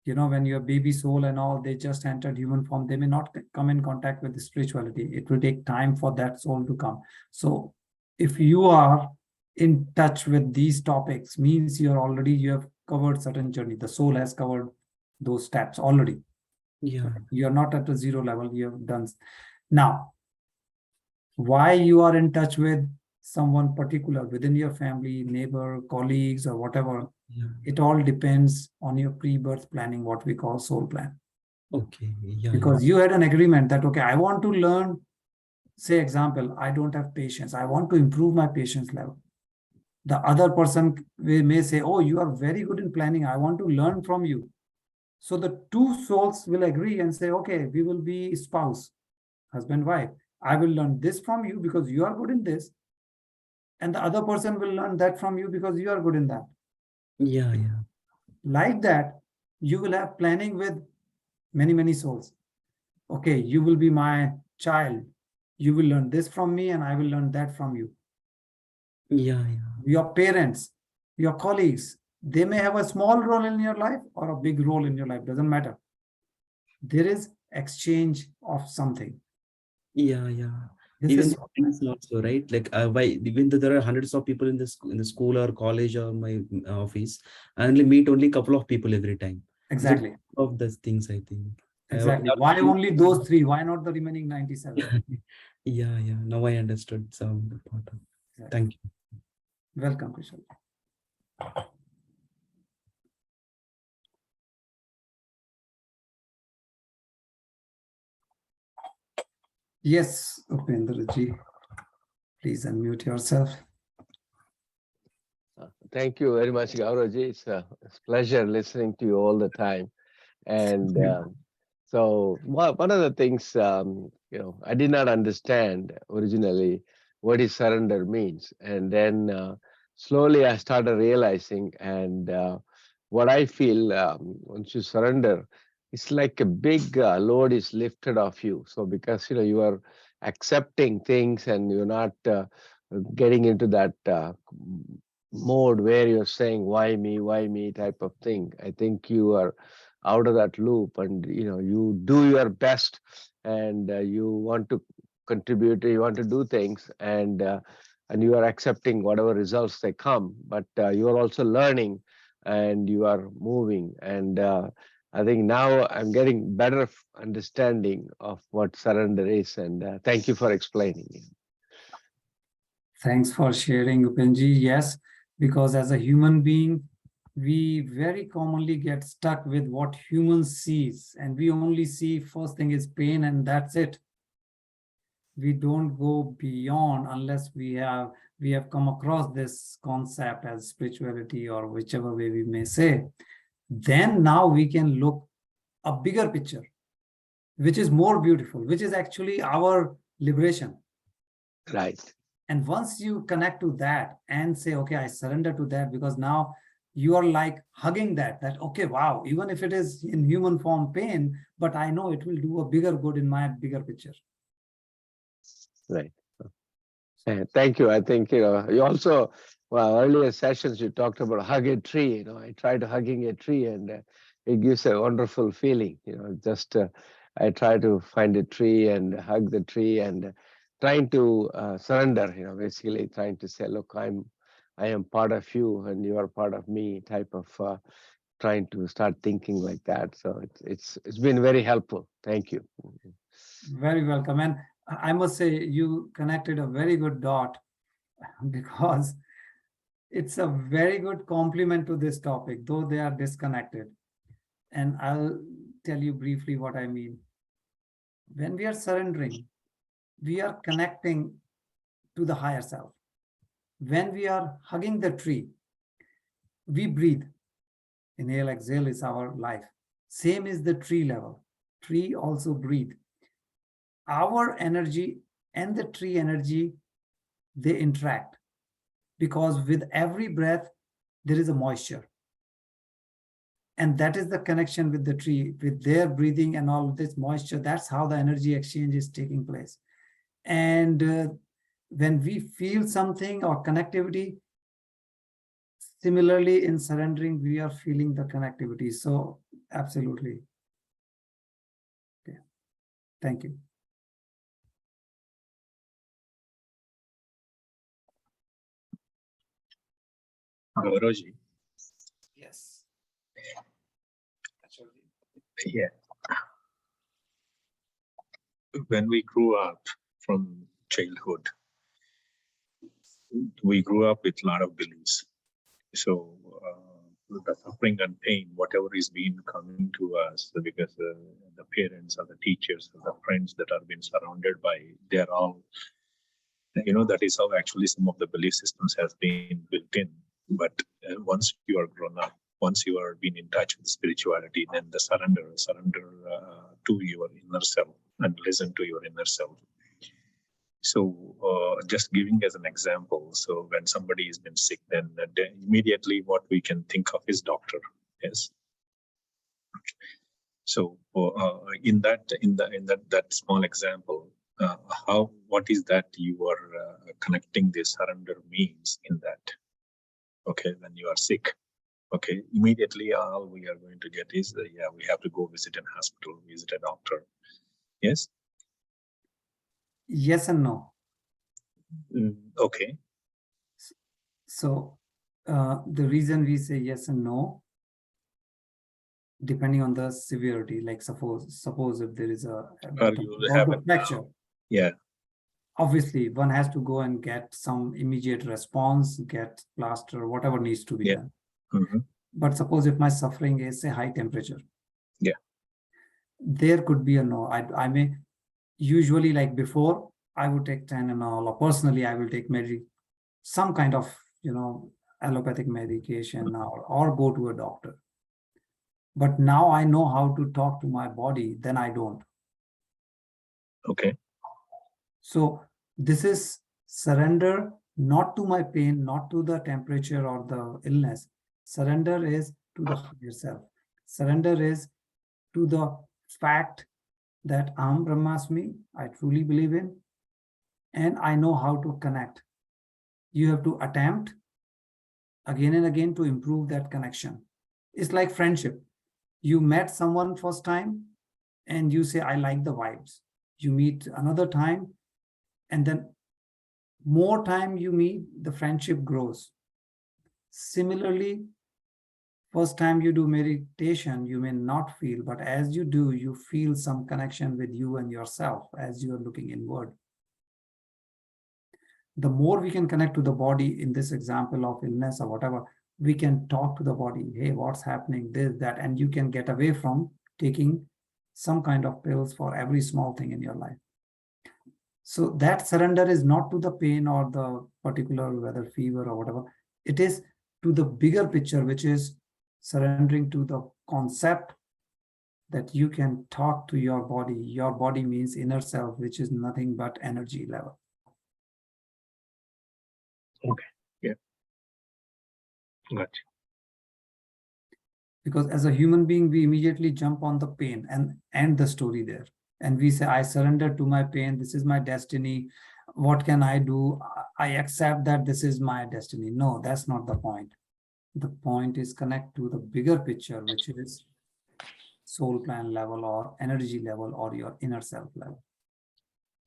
You know, when your baby soul and all, they just entered human form, they may not come in contact with the spirituality. It will take time for that soul to come. So if you are in touch with these topics, means you have covered certain journey. The soul has covered those steps already. Yeah. You're not at a zero level, you have done. Now, why you are in touch with someone particular within your family, neighbor, colleagues, or whatever, Yeah. it all depends on your pre-birth planning, what we call soul plan. Okay. Yeah. Because you had an agreement that, okay, I want to learn, say example, I don't have patience. I want to improve my patience level. The other person may say, oh, you are very good in planning. I want to learn from you. So the two souls will agree and say, okay, we will be spouse, husband, wife. I will learn this from you because you are good in this. And the other person will learn that from you because you are good in that. Yeah. Yeah. Like that, you will have planning with many, many souls. Okay, you will be my child. You will learn this from me and I will learn that from you. Yeah. Yeah. Your parents, your colleagues, they may have a small role in your life or a big role in your life, doesn't matter. There is exchange of something. Yeah. Yeah. This Even is the friends also, right? Like by even though there are hundreds of people in the school or college or my office, I only meet only a couple of people every time. These are exactly. of the things I think. Exactly. Why only those three? Why not the remaining 97? Yeah, yeah. Now I understood some part of. Exactly. Thank you. Welcome, Kushal. Yes, Upendra ji, please unmute yourself. Thank you very much, Gauraji. It's a pleasure listening to you all the time. And so one of the things, I did not understand originally what is surrender means. And then slowly I started realizing, and what I feel once you surrender, it's like a big load is lifted off you. So because, you are accepting things and you're not getting into that mode where you're saying why me type of thing. I think you are out of that loop, and you do your best, and you want to contribute, you want to do things, and you are accepting whatever results they come, but you are also learning and you are moving, and I think now I'm getting better understanding of what surrender is, and thank you for explaining it. Thanks for sharing, Upenji. Yes, because as a human being, we very commonly get stuck with what humans sees, and we only see first thing is pain, and that's it. We don't go beyond unless we have come across this concept as spirituality or whichever way we may say. Then now we can look a bigger picture, which is more beautiful, which is actually our liberation. Right. And once you connect to that and say, okay, I surrender to that, because now you are like hugging that, okay, wow, even if it is in human form pain, but I know it will do a bigger good in my bigger picture. Right. Thank you. I think, you also, earlier sessions, you talked about hug a tree. I tried hugging a tree, and it gives a wonderful feeling. Just I try to find a tree and hug the tree, and trying to surrender, basically trying to say, look, I am part of you and you are part of me, type of trying to start thinking like that. So it's been very helpful. Thank you. Very welcome. And I must say, you connected a very good dot, because it's a very good complement to this topic, though they are disconnected. And I'll tell you briefly what I mean. When we are surrendering, we are connecting to the higher self. When we are hugging the tree, we breathe. Inhale, exhale is our life. Same is the tree level. Tree also breathe. Our energy and the tree energy, they interact, because with every breath, there is a moisture. And that is the connection with the tree, with their breathing and all this moisture. That's how the energy exchange is taking place. And when we feel something or connectivity, similarly in surrendering, we are feeling the connectivity. So absolutely. Okay. Thank you. Gauravji. Yes. Yeah. When we grew up from childhood, we grew up with a lot of beliefs. So the suffering and pain, whatever is being coming to us, because the parents or the teachers or the friends that are being surrounded by, they're all, that is how actually some of the belief systems has been built in. But once you are grown up, once you are being in touch with spirituality, then the surrender to your inner self and listen to your inner self. So just giving as an example, so when somebody has been sick, then immediately what we can think of is doctor. Yes. So in that small example, what is that you are connecting the surrender means in that? Okay, when you are sick, okay, immediately all we are going to get is we have to go visit a hospital, visit a doctor. Yes. Yes and no. Okay. So the reason we say yes and no, depending on the severity, like suppose if there is a fracture, yeah, obviously one has to go and get some immediate response, get plaster, whatever needs to be done. Mm-hmm. But suppose if my suffering is a high temperature, there could be a no. I may usually, like before, I would take Tylenol, or personally I will take some kind of allopathic medication or go to a doctor. But now I know how to talk to my body, then I don't. Okay. So this is surrender, not to my pain, not to the temperature or the illness. Surrender is to the higher self. Surrender is to the fact that Aham Brahmasmi, I truly believe in, and I know how to connect. You have to attempt again and again to improve that connection. It's like friendship. You met someone first time and you say, I like the vibes. You meet another time, and then more time you meet, the friendship grows. Similarly, first time you do meditation, you may not feel, but as you do, you feel some connection with you and yourself as you are looking inward. The more we can connect to the body, in this example of illness or whatever, we can talk to the body, hey, what's happening, this, that, and you can get away from taking some kind of pills for every small thing in your life. So that surrender is not to the pain or the particular whether fever or whatever. It is to the bigger picture, which is surrendering to the concept that you can talk to your body. Your body means inner self, which is nothing but energy level. Okay. Yeah. Gotcha. Because as a human being, we immediately jump on the pain and end the story there. And we say, I surrender to my pain. This is my destiny. What can I do? I accept that this is my destiny. No, that's not the point. The point is connect to the bigger picture, which is soul plan level or energy level or your inner self level.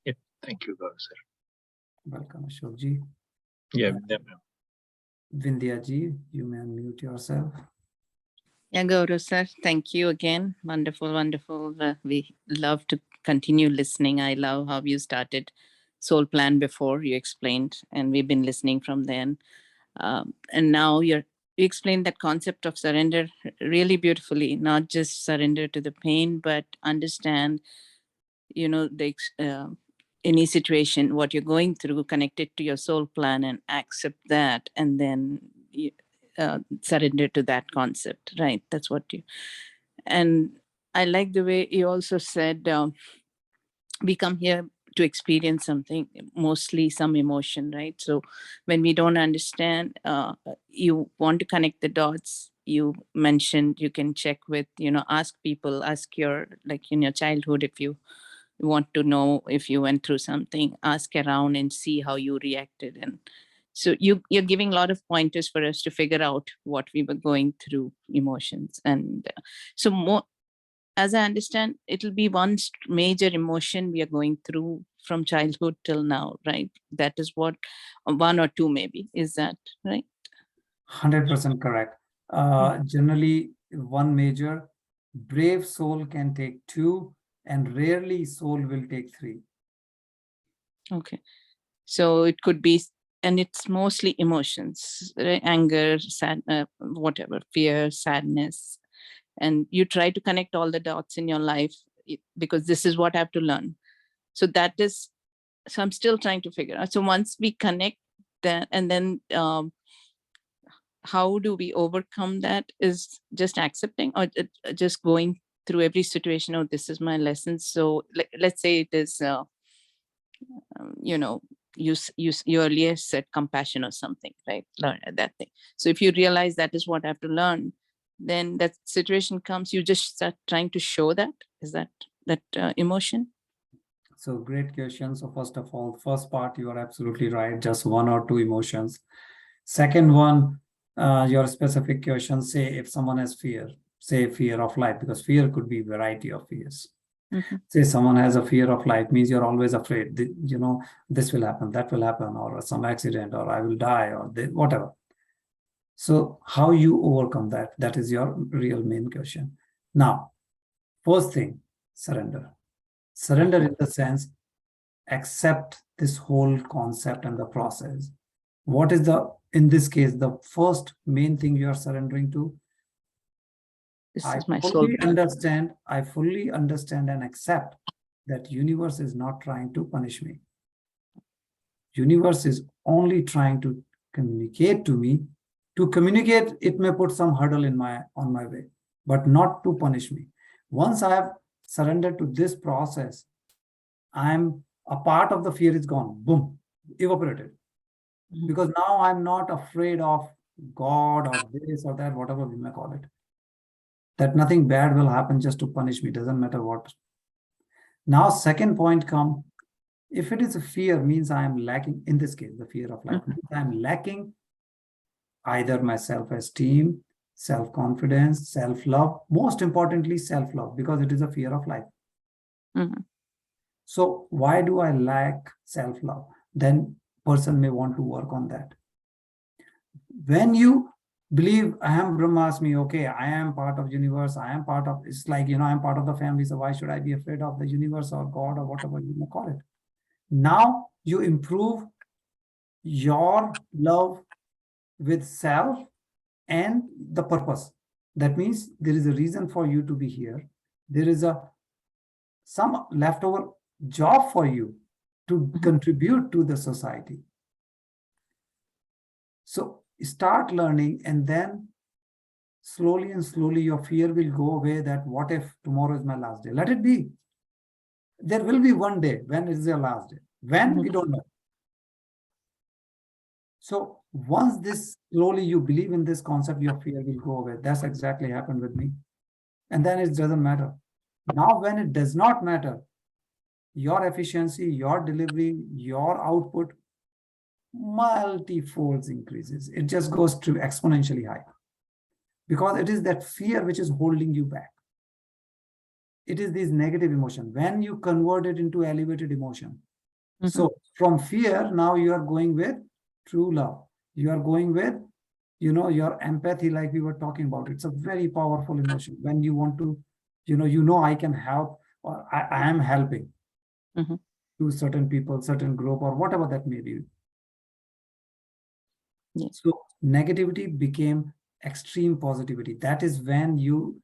Yeah. Thank you, Gaurav sir. Welcome, Ashok ji. Yeah. Vindhya ji, you may unmute yourself. Yeah, Gaurav sir, thank you again. Wonderful, wonderful. We love to continue listening. I love how you started Soul Plan before you explained, and we've been listening from then. And now you explained that concept of surrender really beautifully, not just surrender to the pain, but understand, any situation, what you're going through, connect it to your soul plan and accept that, and then you, surrender to that concept, right? That's what you, and I like the way you also said, we come here to experience something, mostly some emotion, right? So when we don't understand, you want to connect the dots. You mentioned you can check with, ask people, ask your, like in your childhood, if you want to know if you went through something, ask around and see how you reacted. And so you're giving a lot of pointers for us to figure out what we were going through, emotions. And so more, as I understand, it'll be one major emotion we are going through from childhood till now, right? That is what, one or two maybe, is that right? 100% correct. Generally, one major, brave soul can take two, and rarely soul will take three. Okay. So it could be, and it's mostly emotions, right? Anger, sad, whatever, fear, sadness. And you try to connect all the dots in your life because this is what I have to learn. So that is, so I'm still trying to figure out. So once we connect that, and then how do we overcome that, is just accepting, or just going through every situation? Oh, this is my lesson. So let's say it is, you earlier said compassion or something, right? Learn that thing. So if you realize that is what I have to learn, then that situation comes, you just start trying to show that, is that emotion? So great question. So first of all, first part, you are absolutely right. Just one or two emotions. Second one, your specific question, say if someone has fear, say fear of life, because fear could be variety of fears. Say someone has a fear of life, means you're always afraid, this will happen, that will happen, or some accident, or I will die, or whatever. So how you overcome that, that is your real main question. Now, first thing, surrender. Surrender in the sense, accept this whole concept and the process. What is in this case, the first main thing you are surrendering to? This I is my soul fully plan. understand, I fully understand and accept that universe is not trying to punish me. Universe is only trying to communicate to me. To communicate, it may put some hurdle on my way, but not to punish me. Once I have surrendered to this process, I'm a part of the fear is gone, boom, evaporated. Because now I'm not afraid of God or this or that, whatever we may call it. That nothing bad will happen just to punish me, doesn't matter what. Now, second point come, if it is a fear, means I am lacking, in this case, the fear of life, means I am lacking either my self-esteem, self-confidence, self-love, most importantly, self-love, because it is a fear of life. So why do I lack self-love? Then person may want to work on that. When you believe Aham Brahmasmi, okay, I am part of universe, I am part of, it's like, I am part of the family, so why should I be afraid of the universe or God or whatever you may call it? Now you improve your love with self and the purpose. That means there is a reason for you to be here. There is some leftover job for you to contribute to the society. So start learning, and then slowly and slowly your fear will go away, that what if tomorrow is my last day? Let it be. There will be one day when it is your last day. When, we don't know. So once this slowly you believe in this concept, your fear will go away. That's exactly happened with me. And then it doesn't matter. Now when it does not matter, your efficiency, your delivery, your output multi-folds increases. It just goes to exponentially high. Because it is that fear which is holding you back. It is this negative emotion. When you convert it into elevated emotion. So from fear, now you are going with true love. You are going with, your empathy, like we were talking about. It's a very powerful emotion. When you want to, I can help, or I am helping to certain people, certain group, or whatever that may be. Yes. So negativity became extreme positivity. That is when you,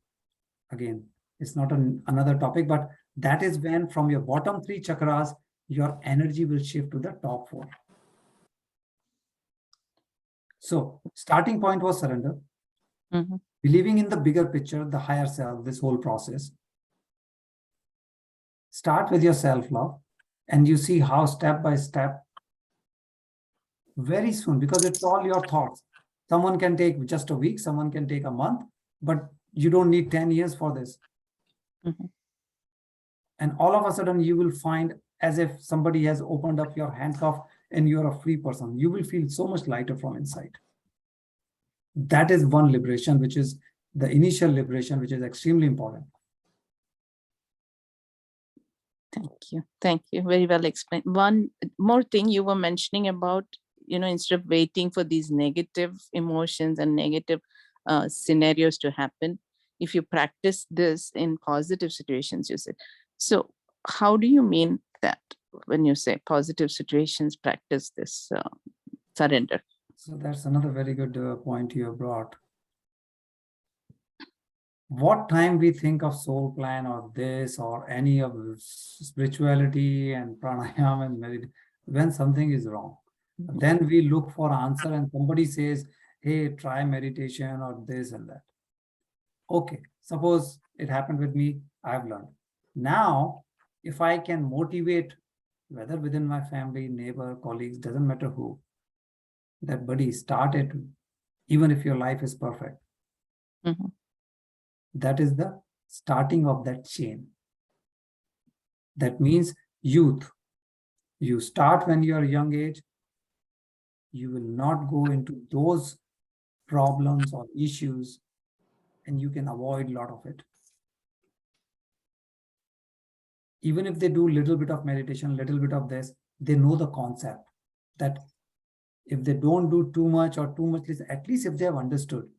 again, it's not another topic, but that is when from your bottom three chakras, your energy will shift to the top 4. So starting point was surrender, Mhm. believing in the bigger picture, the higher self, this whole process. Start with your self-love, and you see how step by step, very soon, because it's all your thoughts. Someone can take just a week, someone can take a month, but you don't need 10 years for this. Mhm. And all of a sudden you will find as if somebody has opened up your handcuff and you're a free person. You will feel so much lighter from inside. That is one liberation, which is the initial liberation, which is extremely important. Thank you. Thank you. Very well explained. One more thing you were mentioning about, instead of waiting for these negative emotions and negative scenarios to happen, if you practice this in positive situations, you said. So how do you mean that when you say positive situations, practice this surrender? So that's another very good point you have brought. What time we think of soul plan or this or any of spirituality and pranayama and meditation, when something is wrong, then we look for answer and somebody says, hey, try meditation or this and that. Okay, suppose it happened with me, I've learned. Now, if I can motivate, whether within my family, neighbor, colleagues, doesn't matter who, that buddy, start it, even if your life is perfect. Mhm. That is the starting of that chain. That means youth. You start when you are young age. You will not go into those problems or issues, and you can avoid a lot of it. Even if they do little bit of meditation, little bit of this, they know the concept that if they don't do too much or too much, at least if they have understood,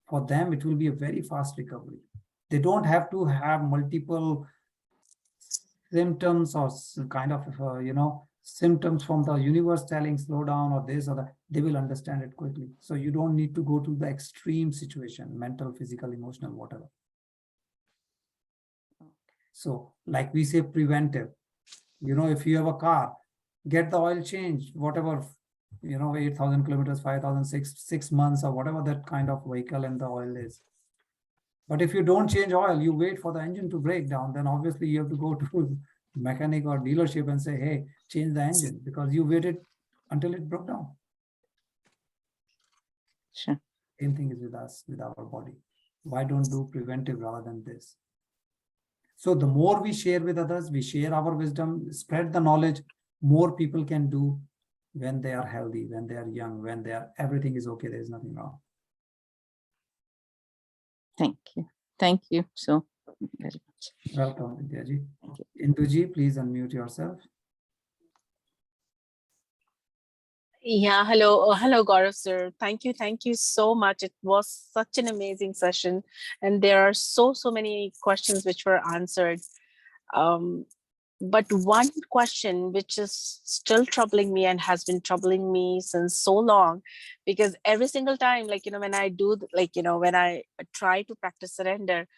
for them, it will be a very fast recovery. They don't have to have multiple symptoms or kind of, symptoms from the universe telling slow down or this or that. They will understand it quickly. So you don't need to go to the extreme situation, mental, physical, emotional, whatever. So like we say, preventive. If you have a car, get the oil changed, whatever, 8,000 kilometers, 5,000, 6 months, or whatever that kind of vehicle and the oil is. But if you don't change oil, you wait for the engine to break down, then obviously you have to go to mechanic or dealership and say, hey, change the engine, because you waited until it broke down. Sure. Same thing is with us, with our body. Why don't do preventive rather than this? So the more we share with others, we share our wisdom, spread the knowledge, more people can do when they are healthy, when they are young, when everything is okay, there is nothing wrong. Thank you. Thank you so very much. Welcome, Vidyaji. Induji, please unmute yourself. Yeah, hello. Hello, Gaurav sir. Thank you so much. It was such an amazing session. And there are so many questions which were answered. But one question which is still troubling me and has been troubling me since so long, because every single time, when I do, when I try to practice surrender,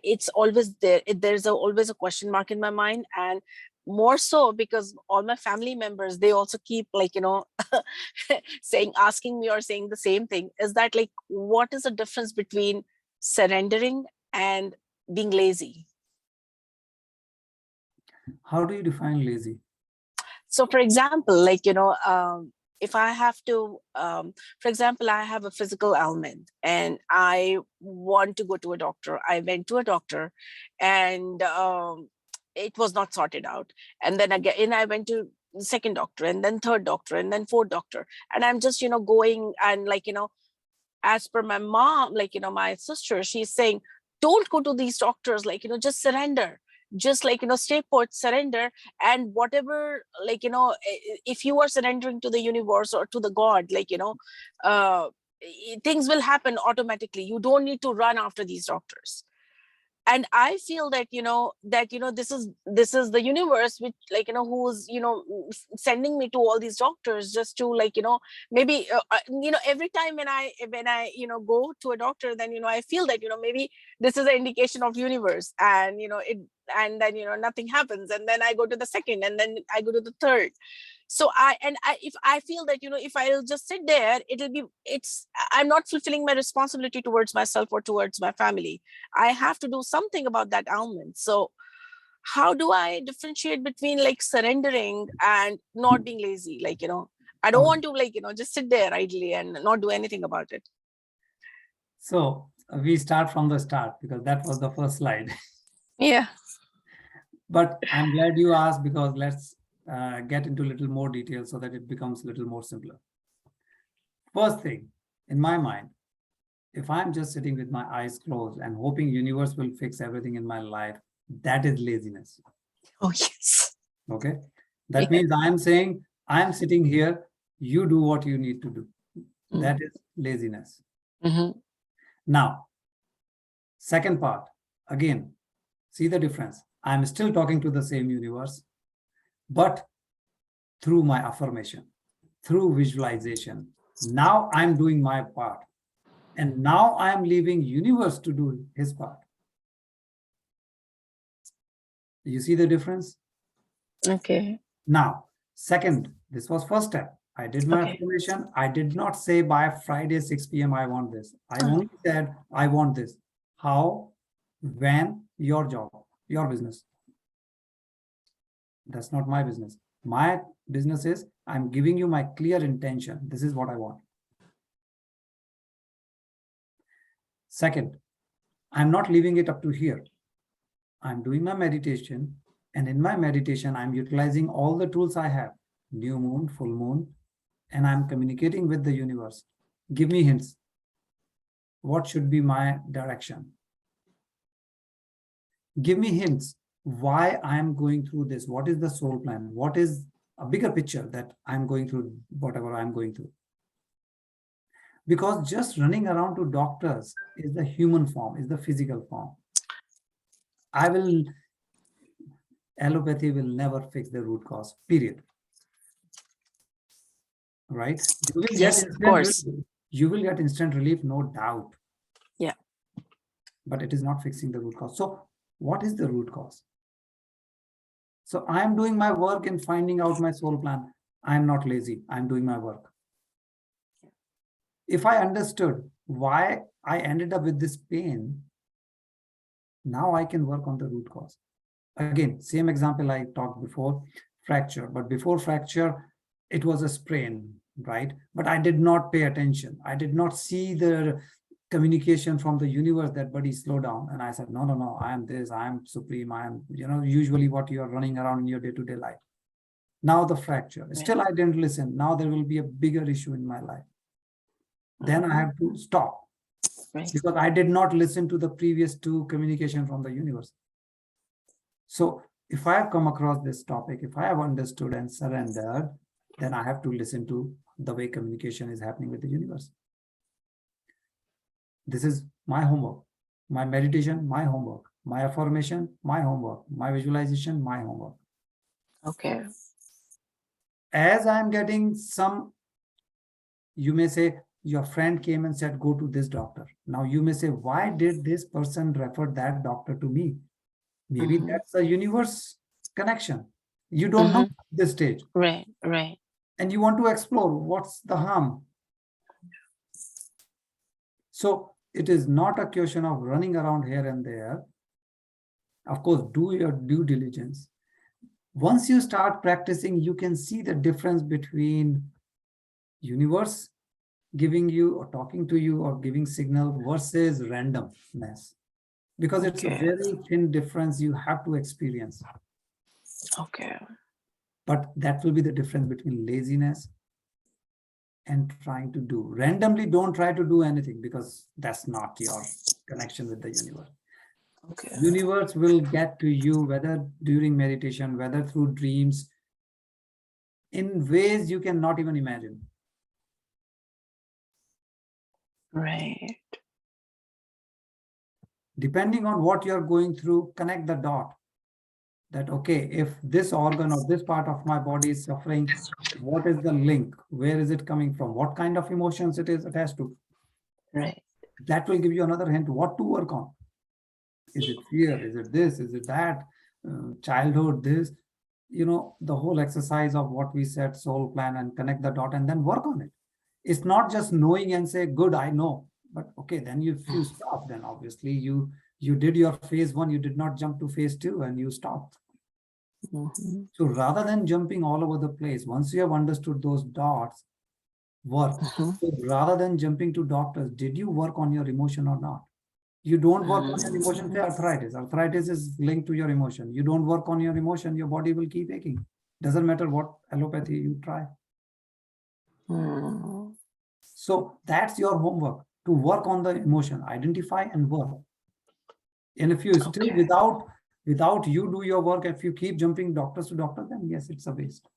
it's always there. There's always a question mark in my mind. And more so because all my family members, they also keep asking me or saying the same thing, is that what is the difference between surrendering and being lazy? How do you define lazy? So for example, if I have to, for example, I have a physical ailment and I want to go to a doctor. I went to a doctor and it was not sorted out. And then again, I went to the second doctor and then third doctor and then fourth doctor. And I'm just, going and as per my mom, my sister, she's saying, don't go to these doctors, just surrender. Just stay put, surrender, and whatever, if you are surrendering to the universe or to the God, things will happen automatically. You don't need to run after these doctors. And I feel that this is the universe which who's sending me to all these doctors just to maybe every time when I go to a doctor, then I feel that maybe this is an indication of universe, and and then nothing happens, and then I go to the second, and then I go to the third. So if I feel that if I'll just sit there, I'm not fulfilling my responsibility towards myself or towards my family. I have to do something about that ailment. So how do I differentiate between like surrendering and not being lazy? Like, I don't want to like, just sit there idly and not do anything about it. So we start from the start because that was the first slide. Yeah. But I'm glad you asked, because let's get into a little more detail so that it becomes a little more simpler. First thing, in my mind, if I'm just sitting with my eyes closed and hoping universe will fix everything in my life, that is laziness. Oh, yes. Okay. That means I'm saying, I'm sitting here, you do what you need to do. That is laziness. Mm-hmm. Now, second part, again, see the difference. I'm still talking to the same universe, but through my affirmation, through visualization. Now I'm doing my part. And now I'm leaving universe to do his part. You see the difference? Okay. Now, second, this was first step. I did my Okay. affirmation. I did not say by Friday 6 p.m. I want this. I only said I want this. How, when, your job, your business. That's not my business. My business is I'm giving you my clear intention. This is what I want. Second, I'm not leaving it up to here. I'm doing my meditation, and in my meditation, I'm utilizing all the tools I have, new moon, full moon, and I'm communicating with the universe. Give me hints. What should be my direction? Give me hints why I'm going through this. What is the soul plan? What is a bigger picture that I'm going through whatever I'm going through? Because just running around to doctors is the human form, is the physical form. Allopathy will never fix the root cause, period. Right? You will Yes, of course. You will get instant relief, no doubt. Yeah. But it is not fixing the root cause. So what is the root cause? So I am doing my work in finding out my soul plan. I am not lazy. I'm doing my work. If I understood why I ended up with this pain, now I can work on the root cause. Again, same example I talked before, fracture. But before fracture, it was a sprain, right? But I did not pay attention. I did not see the communication from the universe that, buddy, slow down. And I said, no, I am this, I am supreme, I am, usually what you are running around in your day-to-day life. Now the fracture, still I didn't listen. Now there will be a bigger issue in my life. Then I have to stop. Right. Because I did not listen to the previous two communication from the universe. So if I have come across this topic, if I have understood and surrendered, then I have to listen to the way communication is happening with the universe. This is my homework, my meditation, my homework, my affirmation, my homework, my visualization, my homework. Okay. As I'm getting some, you may say, your friend came and said, go to this doctor. Now you may say, why did this person refer that doctor to me? Maybe that's a universe connection. You don't know at this stage. Right. And you want to explore what's the harm. So it is not a question of running around here and there. Of course, do your due diligence. Once you start practicing, you can see the difference between universe giving you or talking to you or giving signal versus randomness. Because it's a very thin difference you have to experience. Okay. But that will be the difference between laziness and trying to do. Randomly, don't try to do anything because that's not your connection with the universe. Okay. Universe will get to you, whether during meditation, whether through dreams, in ways you cannot even imagine. Right. Depending on what you're going through, connect the dot. That, okay, if this organ or this part of my body is suffering, what is the link? Where is it coming from? What kind of emotions it is attached to? Right. That will give you another hint what to work on. Is it fear? Is it this? Is it that? childhood, this, the whole exercise of what we said, soul plan, and connect the dot and then work on it. It's not just knowing and say, good, I know. But okay, then if you stop, then obviously you did your phase 1, you did not jump to phase 2 and you stopped. Mhm. So rather than jumping all over the place, once you have understood those dots, work. Mhm. So rather than jumping to doctors, did you work on your emotion or not? You don't work on your emotion, say arthritis. Arthritis is linked to your emotion. You don't work on your emotion, your body will keep aching. Doesn't matter what allopathy you try. Mm. So that's your homework, to work on the emotion, identify and work. And if you still Okay. without you do your work, if you keep jumping doctors to doctor, then yes, it's a waste.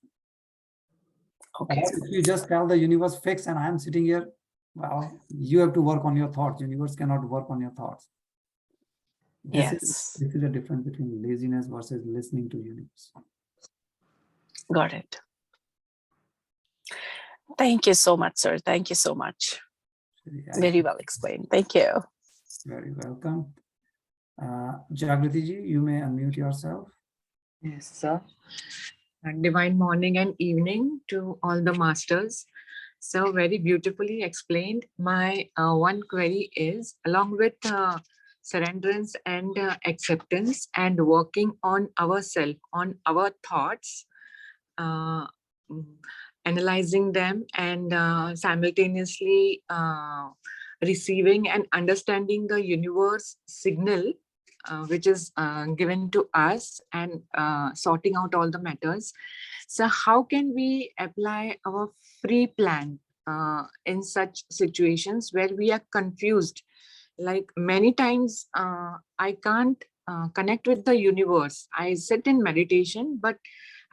Okay. Or if you just tell the universe fix and I'm sitting here, well, you have to work on your thoughts. Universe cannot work on your thoughts. This Yes. is the difference between laziness versus listening to universe. Got it. Thank you so much, sir. Thank you so much. Yeah, Very well explained. Thank you. very welcome. Jagriti ji, you may unmute yourself. Yes, sir. And divine morning and evening to all the masters. So very beautifully explained. My one query is, along with surrenderance and acceptance and working on ourselves, on our thoughts, uh, mm, analyzing them and simultaneously receiving and understanding the universe signal which is given to us and sorting out all the matters. So how can we apply our free plan in such situations where we are confused? Like many times I can't connect with the universe. I sit in meditation, but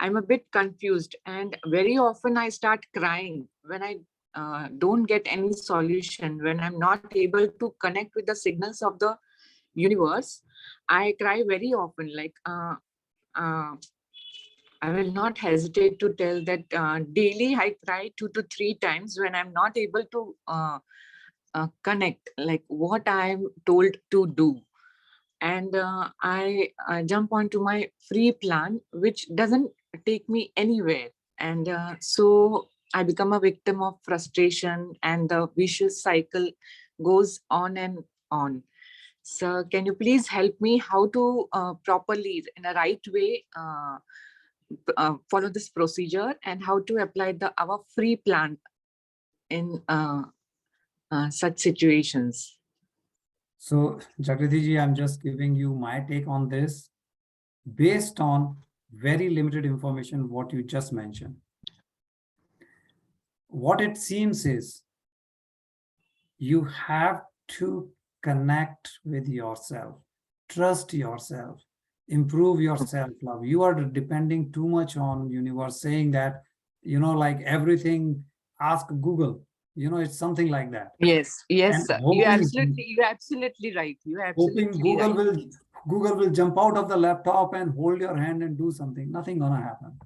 I'm a bit confused, and very often I start crying when I don't get any solution, when I'm not able to connect with the signals of the universe. I cry very often, like I will not hesitate to tell that daily I cry 2 to 3 times when I'm not able to connect, like what I'm told to do. And I jump onto my free plan, which doesn't take me anywhere. And so I become a victim of frustration, and the vicious cycle goes on and on. So can you please help me how to properly, in a right way, follow this procedure, and how to apply our free plan in such situations? So Jagriti ji, I'm just giving you my take on this based on very limited information, what you just mentioned. What it seems is you have to connect with yourself, trust yourself, improve your self-love. You are depending too much on universe, saying that, like everything, ask Google, it's something like that. Yes, yes, And sir. You're absolutely right. You're hoping absolutely right. Google will jump out of the laptop and hold your hand and do something. Nothing gonna happen.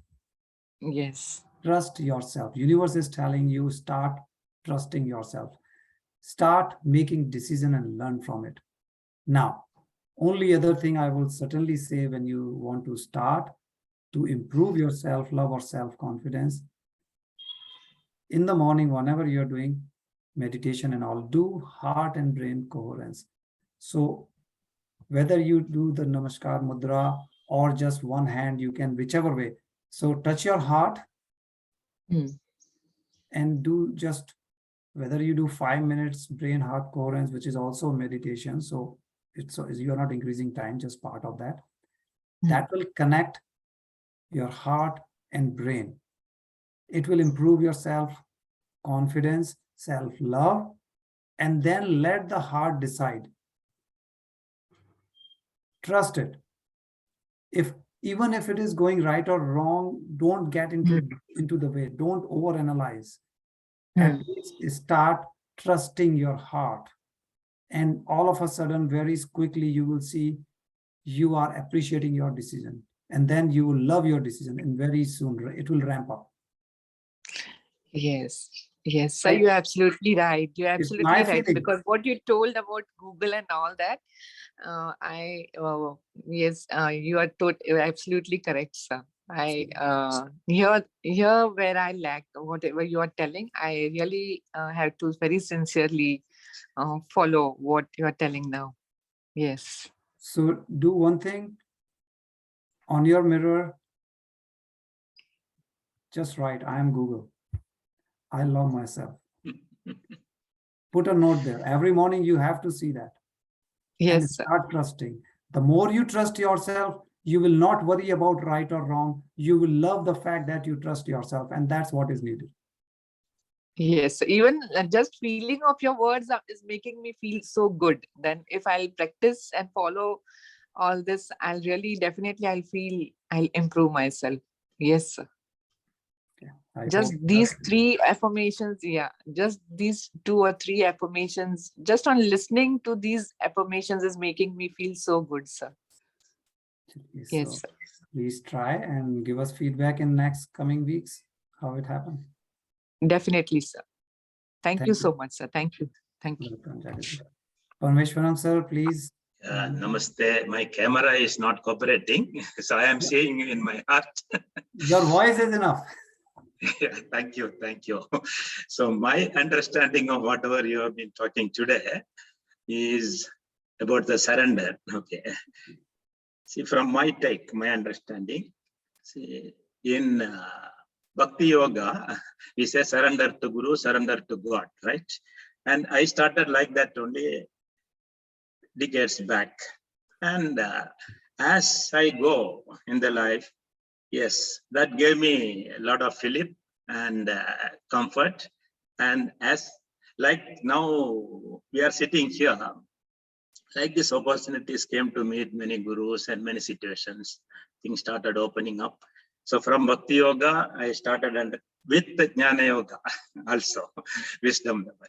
Yes. Trust yourself. Universe is telling you, start trusting yourself. Start making decision and learn from it. Now, only other thing I will certainly say, when you want to start to improve your self-love or self-confidence, in the morning, whenever you're doing meditation and all, do heart and brain coherence. So whether you do the Namaskar Mudra or just one hand, you can, whichever way. So touch your heart and do just, whether you do 5 minutes brain heart coherence, which is also meditation. So you're not increasing time, just part of that. That will connect your heart and brain. It will improve your self-confidence, self-love, and then let the heart decide. Trust it. Even if it is going right or wrong, don't get into the way. Don't overanalyze. At least start trusting your heart. And all of a sudden, very quickly, you will see you are appreciating your decision. And then you will love your decision, and very soon it will ramp up. Yes. Yes, sir, Right. you're absolutely right. You're It's absolutely my right. feeling. Because what you told about Google and all that, yes, you're absolutely correct, sir. Here where I lack whatever you are telling, I really have to very sincerely follow what you are telling now. Yes. So do one thing on your mirror. Just write, I am Google. I love myself. Put a note there. Every morning you have to see that. And Yes, sir. start trusting. The more you trust yourself, you will not worry about right or wrong. You will love the fact that you trust yourself, and that's what is needed. Yes, even just feeling of your words is making me feel so good. Then if I'll practice and follow all this, I'll improve myself. Yes, sir. I Just hope these three affirmations, just these 2 or 3 affirmations, just on listening to these affirmations is making me feel so good, sir. Yes, so. sir. Please try and give us feedback in next coming weeks how it happened. Definitely, sir. Thank you so much, sir. Thank you. Thank you. Welcome, Jagadeep. Parmeshwaram sir, please. Namaste. My camera is not cooperating, so I am seeing in my heart. Your voice is enough. Thank you, thank you. So my understanding of whatever you have been talking today is about the surrender. Okay. See, from my take, my understanding, see, in Bhakti Yoga, we say surrender to Guru, surrender to God, right? And I started like that only decades back. And as I go in the life, yes, that gave me a lot of fillip and comfort. And as like now we are sitting here, like these opportunities came to meet many gurus and many situations, things started opening up. So from Bhakti Yoga, I started and with the Jnana Yoga also, wisdom level.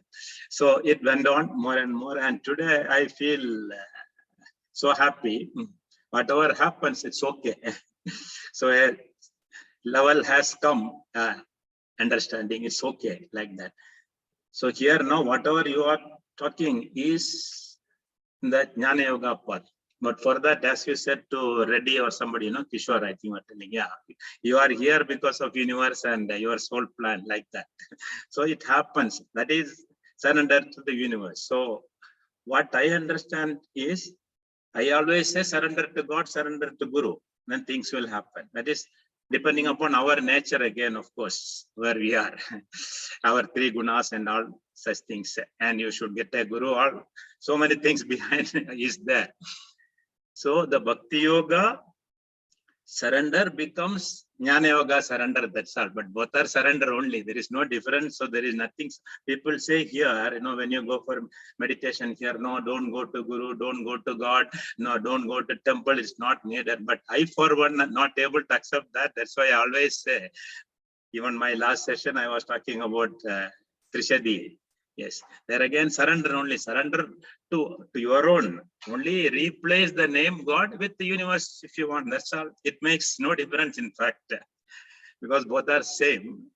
So it went on more and more. And today I feel so happy. Whatever happens, it's okay. So a level has come, understanding it's okay like that. So here now, whatever you are talking is the Jnana Yoga path. But for that, as you said to Reddy or somebody, Kishore, I think you are telling, yeah, you are here because of universe and your soul plan like that. So it happens. That is surrender to the universe. So what I understand is, I always say surrender to God, surrender to Guru, then things will happen. That is depending upon our nature again, of course, where we are, our 3 gunas and all such things. And you should get a Guru, all so many things behind is there. So the Bhakti Yoga surrender becomes Jnana Yoga surrender, that's all. But both are surrender only. There is no difference. So there is nothing. People say here, when you go for meditation here, no, don't go to Guru, don't go to God, no, don't go to temple. It's not needed. But I, for one, am not able to accept that. That's why I always say, even my last session, I was talking about Trishadi. Yes, there again, surrender only, surrender to your own. Only replace the name God with the universe if you want. That's all. It makes no difference, in fact, because both are same.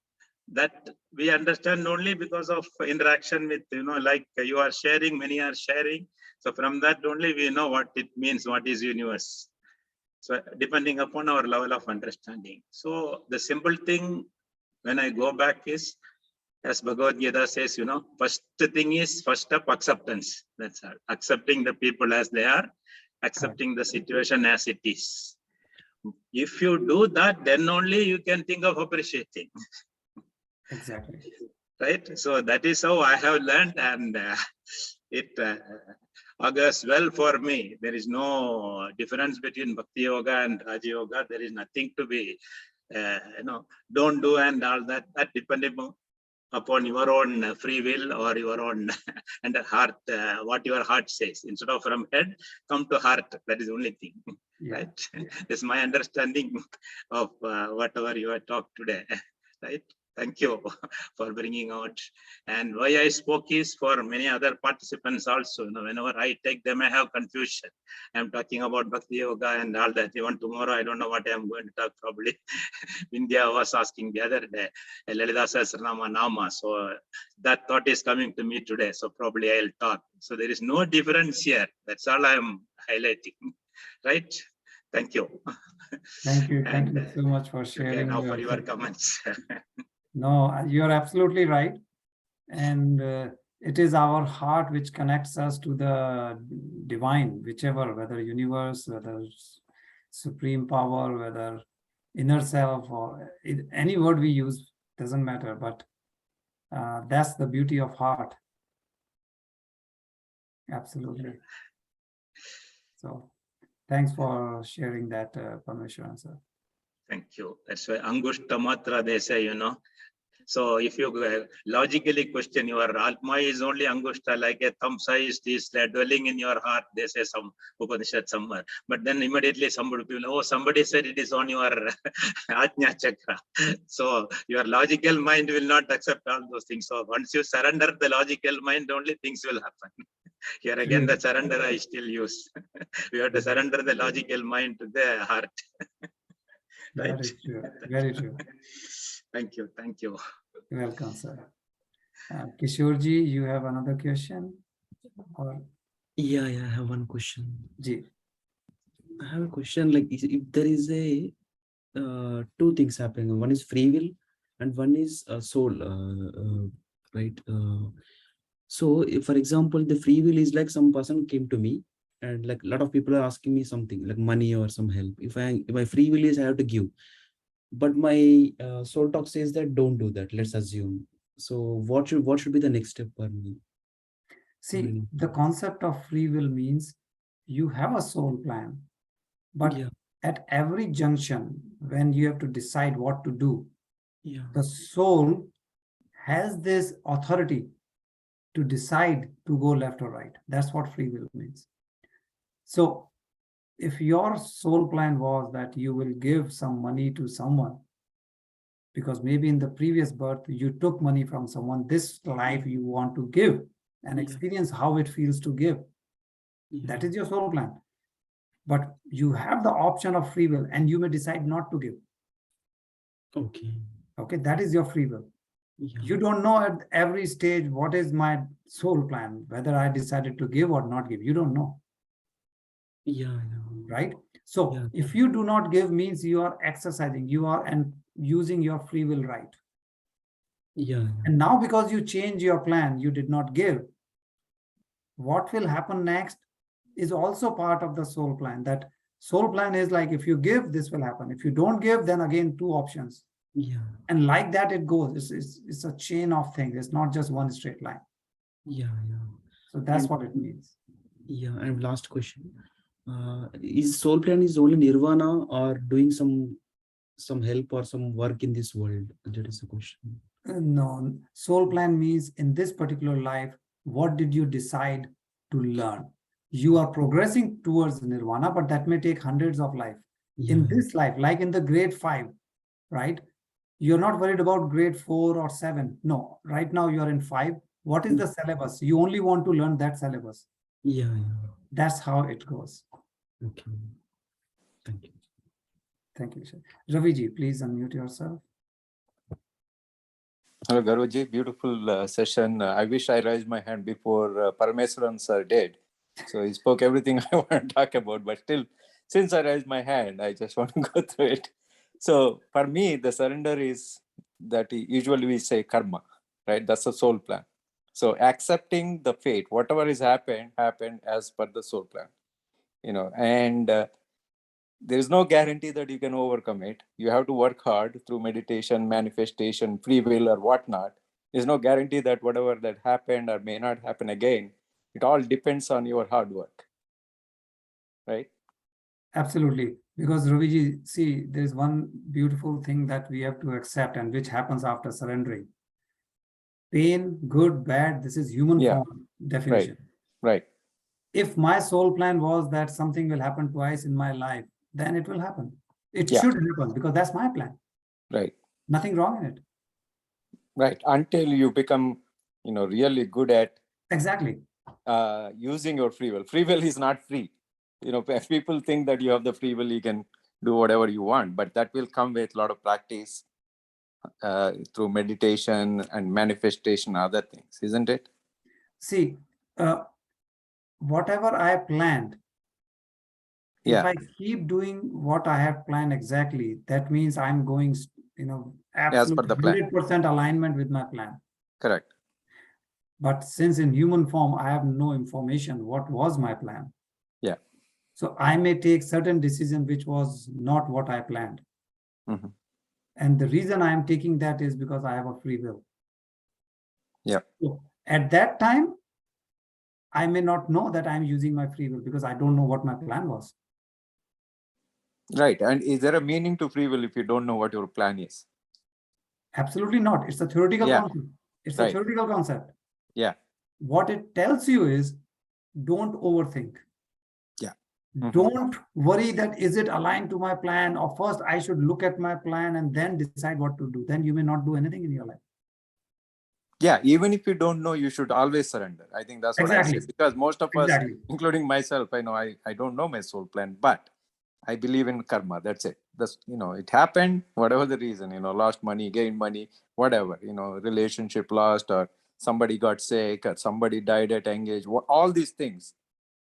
That we understand only because of interaction with, like you are sharing, many are sharing. So from that only we know what it means, what is universe. So depending upon our level of understanding. So the simple thing when I go back is, as Bhagavad Gita says, first thing is first up acceptance. That's all. Accepting the people as they are, accepting the situation as it is. If you do that, then only you can think of appreciating. Exactly. Right? So that is how I have learned, and it augurs well for me. There is no difference between Bhakti Yoga and Raja Yoga. There is nothing to be, don't do and all that. That depending upon your own free will or your own and heart, what your heart says. Instead of from head, come to heart. That is the only thing, right? That's my understanding of whatever you have talked today, right? Thank you for bringing out. And why I spoke is for many other participants also. Whenever I take them, I have confusion. I'm talking about Bhakti Yoga and all that. Even tomorrow, I don't know what I'm going to talk probably. India was asking the other day, Lalita Sahasranama Nama. So that thought is coming to me today. So probably I'll talk. So there is no difference here. That's all I'm highlighting. Right? Thank you. Thank you. Thank And you so much for okay, sharing. now for your comments. No, you're absolutely right. And it is our heart which connects us to the divine, whichever, whether universe, whether supreme power, whether inner self, or any word we use, doesn't matter. But that's the beauty of heart. Absolutely. So thanks for sharing that, Parmeshwaran sir. Thank you. That's why Angushta Matra, they say, So if you logically question your Atma is only Angushta, like a thumb size is dwelling in your heart, they say some Upanishad somewhere. But then immediately somebody said it is on your Ajna Chakra. So your logical mind will not accept all those things. So once you surrender the logical mind, only things will happen. Here again, the surrender I still use. We have to surrender the logical mind to the heart. Right? That is true. Very true. Thank you. Thank you. You're welcome, sir. Kishorji, you have another question? Or Yeah, I have one question. Ji. I have a question, like if there is a two things happening, one is free will and one is soul, right? So if, for example, the free will is like some person came to me and like a lot of people are asking me something like money or some help. If my free will is I have to give, but my soul talk says that don't do that, let's assume. So what should be the next step for me? See, the concept of free will means you have a soul plan, but Yeah. at every junction, when you have to decide what to do, Yeah. the soul has this authority to decide to go left or right. That's what free will means. So if your soul plan was that you will give some money to someone, because maybe in the previous birth you took money from someone, this life you want to give and experience how it feels to give. That is your soul plan. But you have the option of free will and you may decide not to give. Okay. Okay, that is your free will. You don't know at every stage what is my soul plan, whether I decided to give or not give. You don't know. Yeah. Right? So if you do not give means you are exercising, you are and using your free will right. Yeah. And now because you change your plan, you did not give. What will happen next is also part of the soul plan. That soul plan is like, if you give, this will happen. If you don't give, then again, two options. Yeah. And like that, it goes. It's a chain of things. It's not just one straight line. Yeah. So that's what it means. Yeah. And last question. Is soul plan is only nirvana or doing some help or some work in this world? That is the question. No, soul plan means in this particular life, what did you decide to learn? You are progressing towards nirvana, but that may take hundreds of lives. In this life, like in the grade 5, right? You're not worried about grade 4 or 7. No, right now you're in 5. What is the syllabus? You only want to learn that syllabus. Yeah. That's how it goes. Okay. Thank you. Thank you, sir. Raviji, please unmute yourself. Hello, Garuji. Beautiful session. I wish I raised my hand before Parameswaran sir did. So he spoke everything I want to talk about, but still, since I raised my hand, I just want to go through it. So for me, the surrender is that usually we say karma, right? That's the soul plan. So accepting the fate, whatever is happened as per the soul plan, and there is no guarantee that you can overcome it. You have to work hard through meditation, manifestation, free will or whatnot. There's no guarantee that whatever that happened or may not happen again. It all depends on your hard work, right? Absolutely. Because Raviji, see, there's one beautiful thing that we have to accept and which happens after surrendering. Pain, good, bad, this is human form definition. Right. If my soul plan was that something will happen twice in my life, then it will happen. It should happen because that's my plan. Right. Nothing wrong in it. Right. Until you become, really good at Exactly. using your free will. Free will is not free. If people think that you have the free will, you can do whatever you want, but that will come with a lot of practice through meditation and manifestation, other things, isn't it? See, whatever I planned, if Yeah. I keep doing what I have planned exactly, that means I'm going, As per the plan. 100% alignment with my plan. Correct. But since in human form, I have no information, what was my plan? Yeah. So I may take certain decision which was not what I planned. Mhm. And the reason I am taking that is because I have a free will. Yeah. So at that time, I may not know that I'm using my free will because I don't know what my plan was. Right. And is there a meaning to free will if you don't know what your plan is? Absolutely not. It's a theoretical Yeah. concept. It's Right. a theoretical concept. Yeah. What it tells you is don't overthink. Yeah. Mhm. Don't worry that is it aligned to my plan, or first I should look at my plan and then decide what to do. Then you may not do anything in your life. Yeah. Even if you don't know, you should always surrender. I think that's what I Exactly. say. Because most of us, Exactly. including myself, I know I don't know my soul plan, but I believe in karma. That's it. That's, it happened, whatever the reason, lost money, gained money, whatever, relationship lost, or somebody got sick, or somebody died at young age, all these things,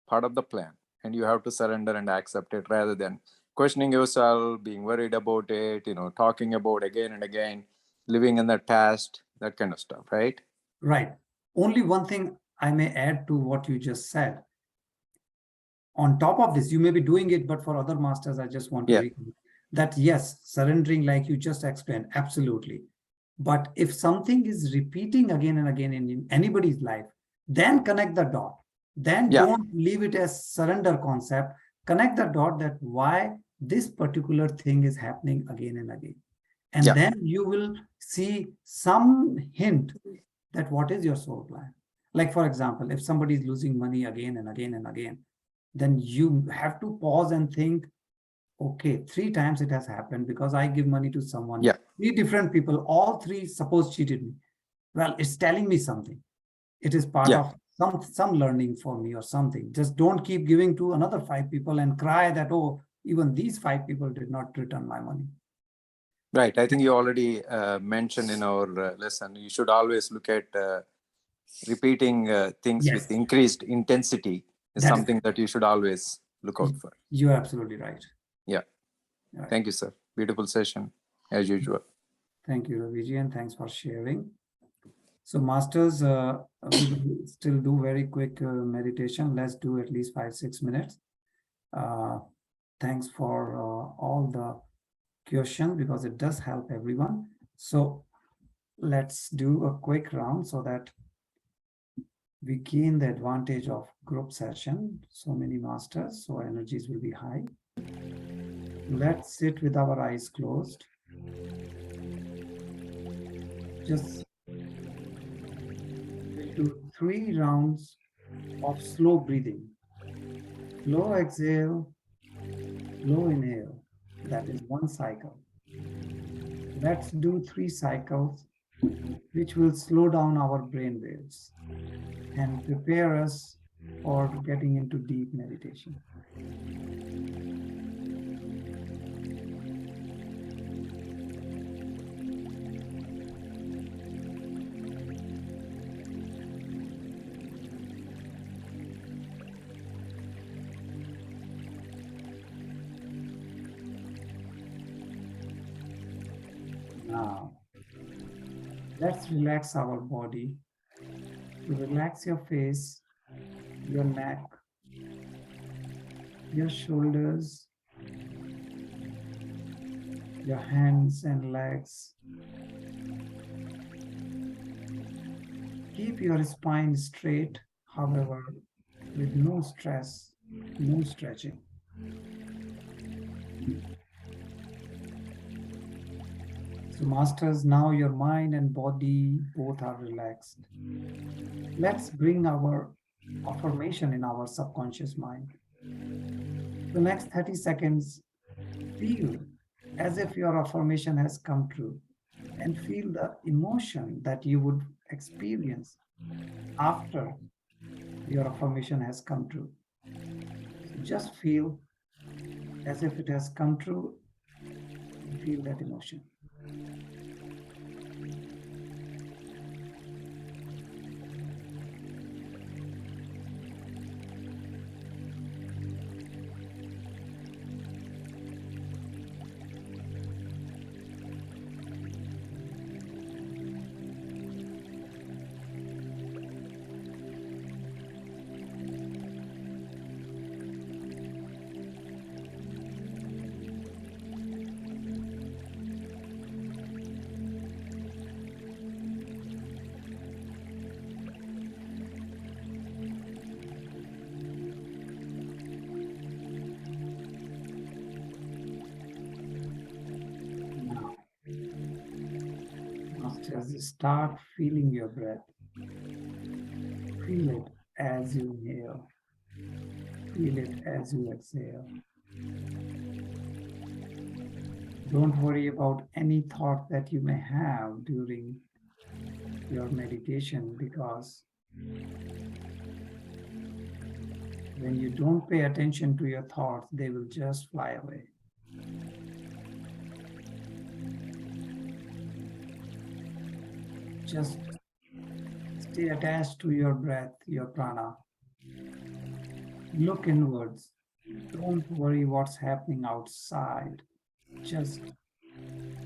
part of the plan. And you have to surrender and accept it rather than questioning yourself, being worried about it, talking about again and again, living in the past, that kind of stuff, right? Right. Only one thing I may add to what you just said. On top of this, you may be doing it, but for other masters, I just want to Yeah. recall that yes, surrendering like you just explained, absolutely. But if something is repeating again and again in anybody's life, then connect the dot. Then Yeah. don't leave it as surrender concept. Connect the dot that why this particular thing is happening again and again. And Yeah. then you will see some hint that what is your soul plan. Like, for example, if somebody is losing money again and again and again, then you have to pause and think, okay, 3 times it has happened because I give money to someone. Yeah. 3 different people, all 3 suppose cheated me. Well, it's telling me something. It is part Yeah. of some learning for me or something. Just don't keep giving to another 5 people and cry that, oh, even these 5 people did not return my money. Right. I think you already mentioned in our lesson, you should always look at repeating things Yes. with increased intensity is That is something correct. that you should always look out for. You're absolutely right. Yeah. Right. Thank you, sir. Beautiful session as usual. Thank you, Raviji, and thanks for sharing. So masters, we will still do very quick meditation. Let's do at least 5-6 minutes. Thanks for all the questions because it does help everyone. So let's do a quick round so that we gain the advantage of group session. So many masters, so energies will be high. Let's sit with our eyes closed. Just do 3 rounds of slow breathing. Slow exhale, slow inhale. That is 1 cycle. Let's do 3 cycles, which will slow down our brain waves and prepare us for getting into deep meditation. Now, let's relax our body. To relax your face, your neck, your shoulders, your hands and legs. Keep your spine straight, however, with no stress, no stretching. So masters, now your mind and body both are relaxed. Let's bring our affirmation in our subconscious mind. The next 30 seconds, feel as if your affirmation has come true and feel the emotion that you would experience after your affirmation has come true. So just feel as if it has come true, and feel that emotion. Now, as you start feeling your breath, feel it as you inhale, feel it as you exhale. Don't worry about any thought that you may have during your meditation, because when you don't pay attention to your thoughts, they will just fly away. Just stay attached to your breath, your prana. Look inwards. Don't worry what's happening outside. Just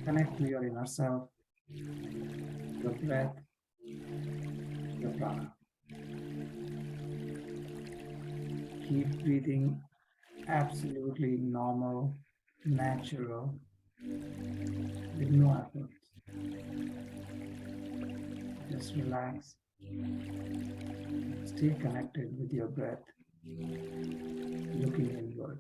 connect to your inner self, your breath, your prana. Keep breathing absolutely normal, natural, with no effort. Just relax. Stay connected with your breath, looking inward.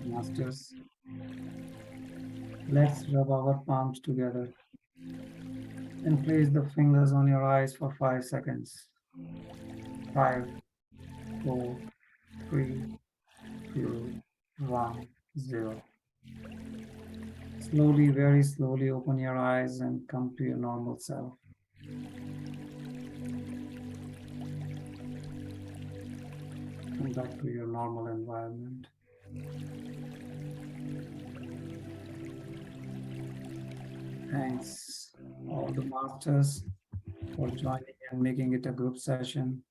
Masters. Let's rub our palms together and place the fingers on your eyes for 5 seconds. 5, 4, 3, 2, 1, 0. Slowly, very slowly open your eyes and come to your normal self. Come back to your normal environment. Thanks all the masters for joining and making it a group session.